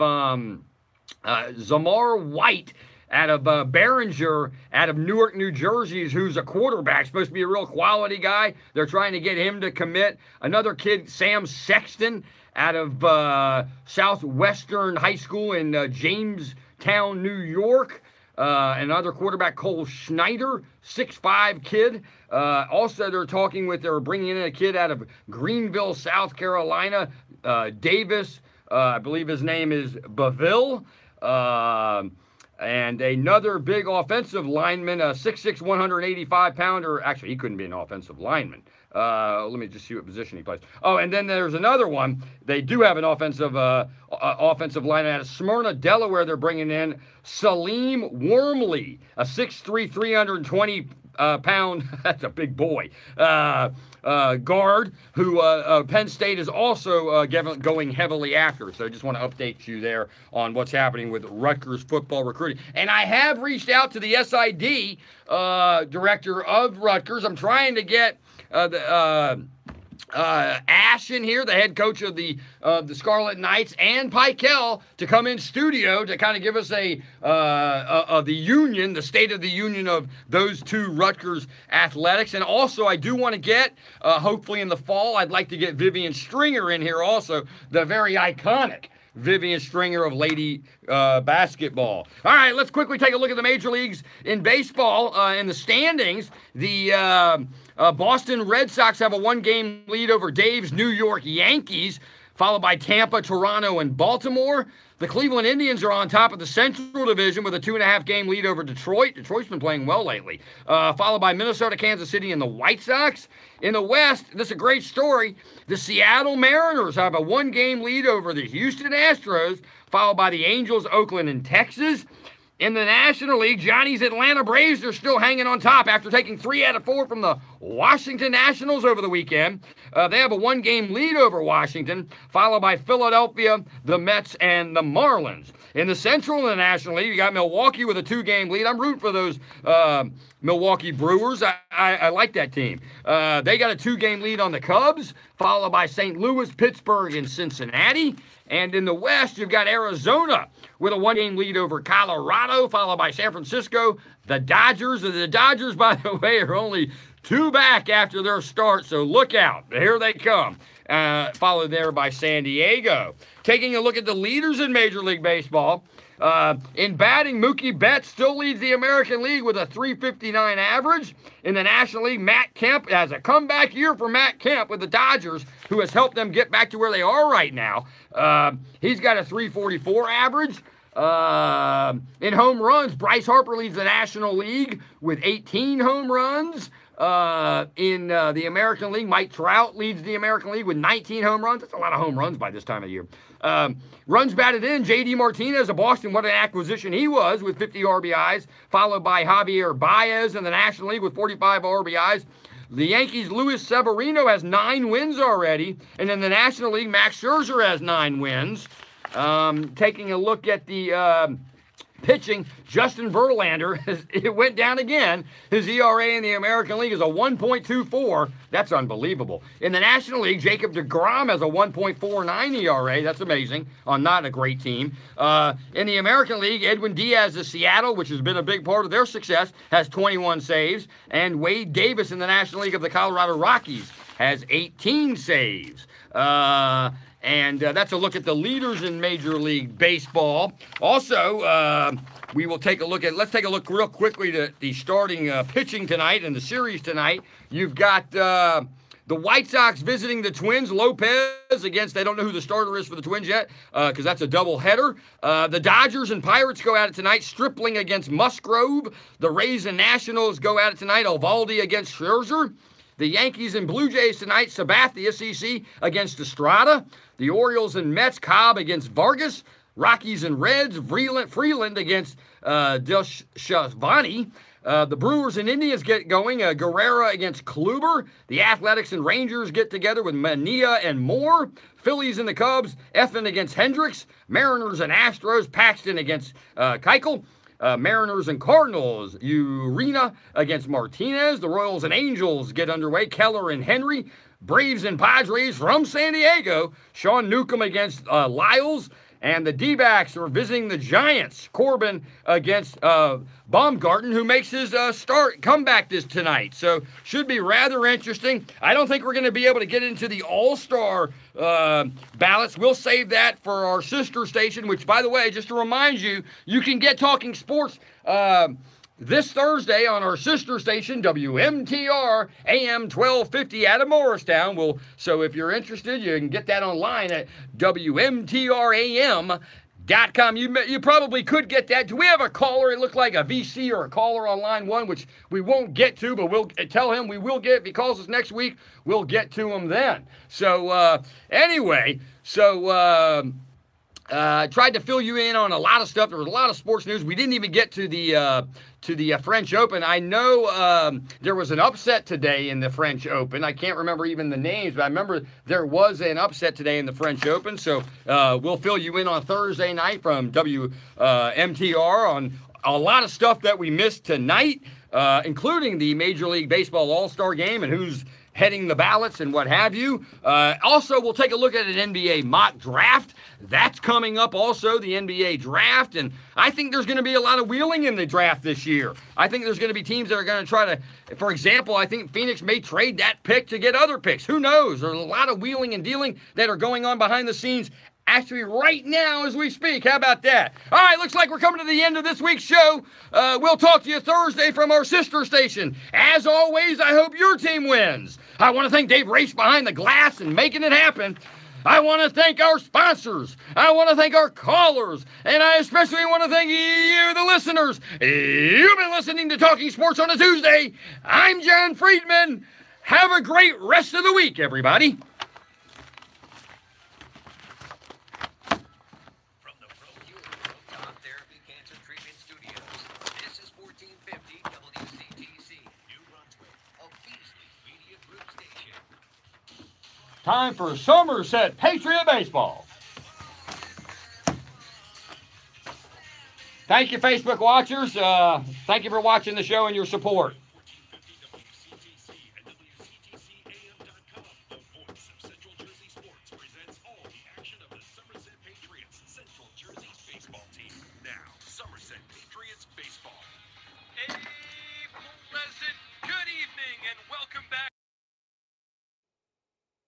Zamar White, out of Behringer, out of Newark, New Jersey, who's a quarterback, supposed to be a real quality guy. They're trying to get him to commit. Another kid, Sam Sexton, out of Southwestern High School in Jamestown, New York. Another quarterback, Cole Schneider, 6'5" kid. Also, they're bringing in a kid out of Greenville, South Carolina, Davis. I believe his name is Baville. And another big offensive lineman, a 6'6", 185-pounder. Actually, he couldn't be an offensive lineman. Let me just see what position he plays. Oh, and then there's another one. They do have an offensive lineman out of Smyrna, Delaware. They're bringing in Salim Wormley, a 6'3", 320-pound. That's a big boy. Guard who Penn State is also going heavily after. So I just want to update you there on what's happening with Rutgers football recruiting. And I have reached out to the SID director of Rutgers. I'm trying to get Ash in here, the head coach of the Scarlet Knights, and Pikel to come in studio to kind of give us the state of the union of those two Rutgers athletics. And also, I do want to get, hopefully in the fall, I'd like to get Vivian Stringer in here also, the very iconic Vivian Stringer of Lady basketball. All right, let's quickly take a look at the major leagues in baseball. In the standings, the Boston Red Sox have a 1-game lead over Dave's New York Yankees, followed by Tampa, Toronto, and Baltimore. The Cleveland Indians are on top of the Central Division with a 2.5-game lead over Detroit. Detroit's been playing well lately. Followed by Minnesota, Kansas City, and the White Sox. In the West, this is a great story. The Seattle Mariners have a 1-game lead over the Houston Astros, followed by the Angels, Oakland, and Texas. In the National League, Johnny's Atlanta Braves are still hanging on top after taking 3 out of 4 from the Washington Nationals over the weekend. They have a 1-game lead over Washington, followed by Philadelphia, the Mets, and the Marlins. In the Central and the National League, you got Milwaukee with a 2-game lead. I'm rooting for those Milwaukee Brewers. I like that team. They got a 2-game lead on the Cubs, followed by St. Louis, Pittsburgh, and Cincinnati. And in the West, you've got Arizona with a 1-game lead over Colorado, followed by San Francisco, the Dodgers. And the Dodgers, by the way, are only 2 back after their start, so look out. Here they come. Followed there by San Diego. Taking a look at the leaders in Major League Baseball. In batting, Mookie Betts still leads the American League with a .359 average. In the National League, Matt Kemp has a comeback year for Matt Kemp with the Dodgers, who has helped them get back to where they are right now. He's got a .344 average. In home runs, Bryce Harper leads the National League with 18 home runs. In the American League, Mike Trout leads the American League with 19 home runs. That's a lot of home runs by this time of year. Runs batted in, J.D. Martinez of Boston, what an acquisition he was, with 50 RBIs, followed by Javier Baez in the National League with 45 RBIs. The Yankees' Luis Severino has 9 wins already, and in the National League, Max Scherzer has 9 wins. Taking a look at the pitching, Justin Verlander, it went down again. His ERA in the American League is a 1.24. That's unbelievable. In the National League, Jacob deGrom has a 1.49 ERA. That's amazing on not a great team. In the American League, Edwin Diaz of Seattle, which has been a big part of their success, has 21 saves. And Wade Davis in the National League of the Colorado Rockies has 18 saves. And that's a look at the leaders in Major League Baseball. Also, we will take a look at, let's take a look real quickly to the starting pitching tonight and the series tonight. You've got the White Sox visiting the Twins. Lopez against, they don't know who the starter is for the Twins yet, because that's a doubleheader. The Dodgers and Pirates go at it tonight. Stripling against Musgrove. The Rays and Nationals go at it tonight. Eovaldi against Scherzer. The Yankees and Blue Jays tonight, Sabathia, CC against Estrada. The Orioles and Mets, Cobb against Vargas. Rockies and Reds, Freeland against Del Shavani. The Brewers and Indians get going. Guerrera against Kluber. The Athletics and Rangers get together with Mania and Moore. Phillies and the Cubs. Effin against Hendricks. Mariners and Astros. Paxton against Keuchel. Mariners and Cardinals. Urena against Martinez. The Royals and Angels get underway. Keller and Henry. Braves and Padres from San Diego. Sean Newcomb against Lyles. And the D-backs are visiting the Giants. Corbin against Baumgarten, who makes his comeback tonight. So should be rather interesting. I don't think we're going to be able to get into the All-Star ballots. We'll save that for our sister station, which, by the way, just to remind you, you can get Talking Sports this Thursday on our sister station, WMTR AM 1250 out of Morristown. So if you're interested, you can get that online at WMTRAM.com. You probably could get that. Do we have a caller? It looked like a VC or a caller on line 1, which we won't get to, but we'll tell him we will get. If he calls us next week, we'll get to him then. So anyway, tried to fill you in on a lot of stuff. There was a lot of sports news. We didn't even get to the French Open. I know there was an upset today in the French Open. I can't remember even the names, but I remember there was an upset today in the French Open. So we'll fill you in on Thursday night from WMTR on a lot of stuff that we missed tonight, including the Major League Baseball All-Star Game and who's heading the ballots and what have you. Also, we'll take a look at an NBA mock draft. That's coming up also, the NBA draft. And I think there's going to be a lot of wheeling in the draft this year. I think there's going to be teams that are going to try to, for example, I think Phoenix may trade that pick to get other picks. Who knows? There's a lot of wheeling and dealing that are going on behind the scenes actually right now as we speak. How about that? All right, looks like we're coming to the end of this week's show. We'll talk to you Thursday from our sister station. As always, I hope your team wins. I want to thank Dave Race behind the glass and making it happen. I want to thank our sponsors. I want to thank our callers. And I especially want to thank you, the listeners. You've been listening to Talking Sports on a Tuesday. I'm John Friedman. Have a great rest of the week, everybody. Time for Somerset Patriot Baseball. Thank you, Facebook watchers. Thank you for watching the show and your support. WCTC and WCTCAM.com, the voice of Central Jersey sports, presents all the action of the Somerset Patriots, Central Jersey's baseball team. Now, Somerset Patriots Baseball.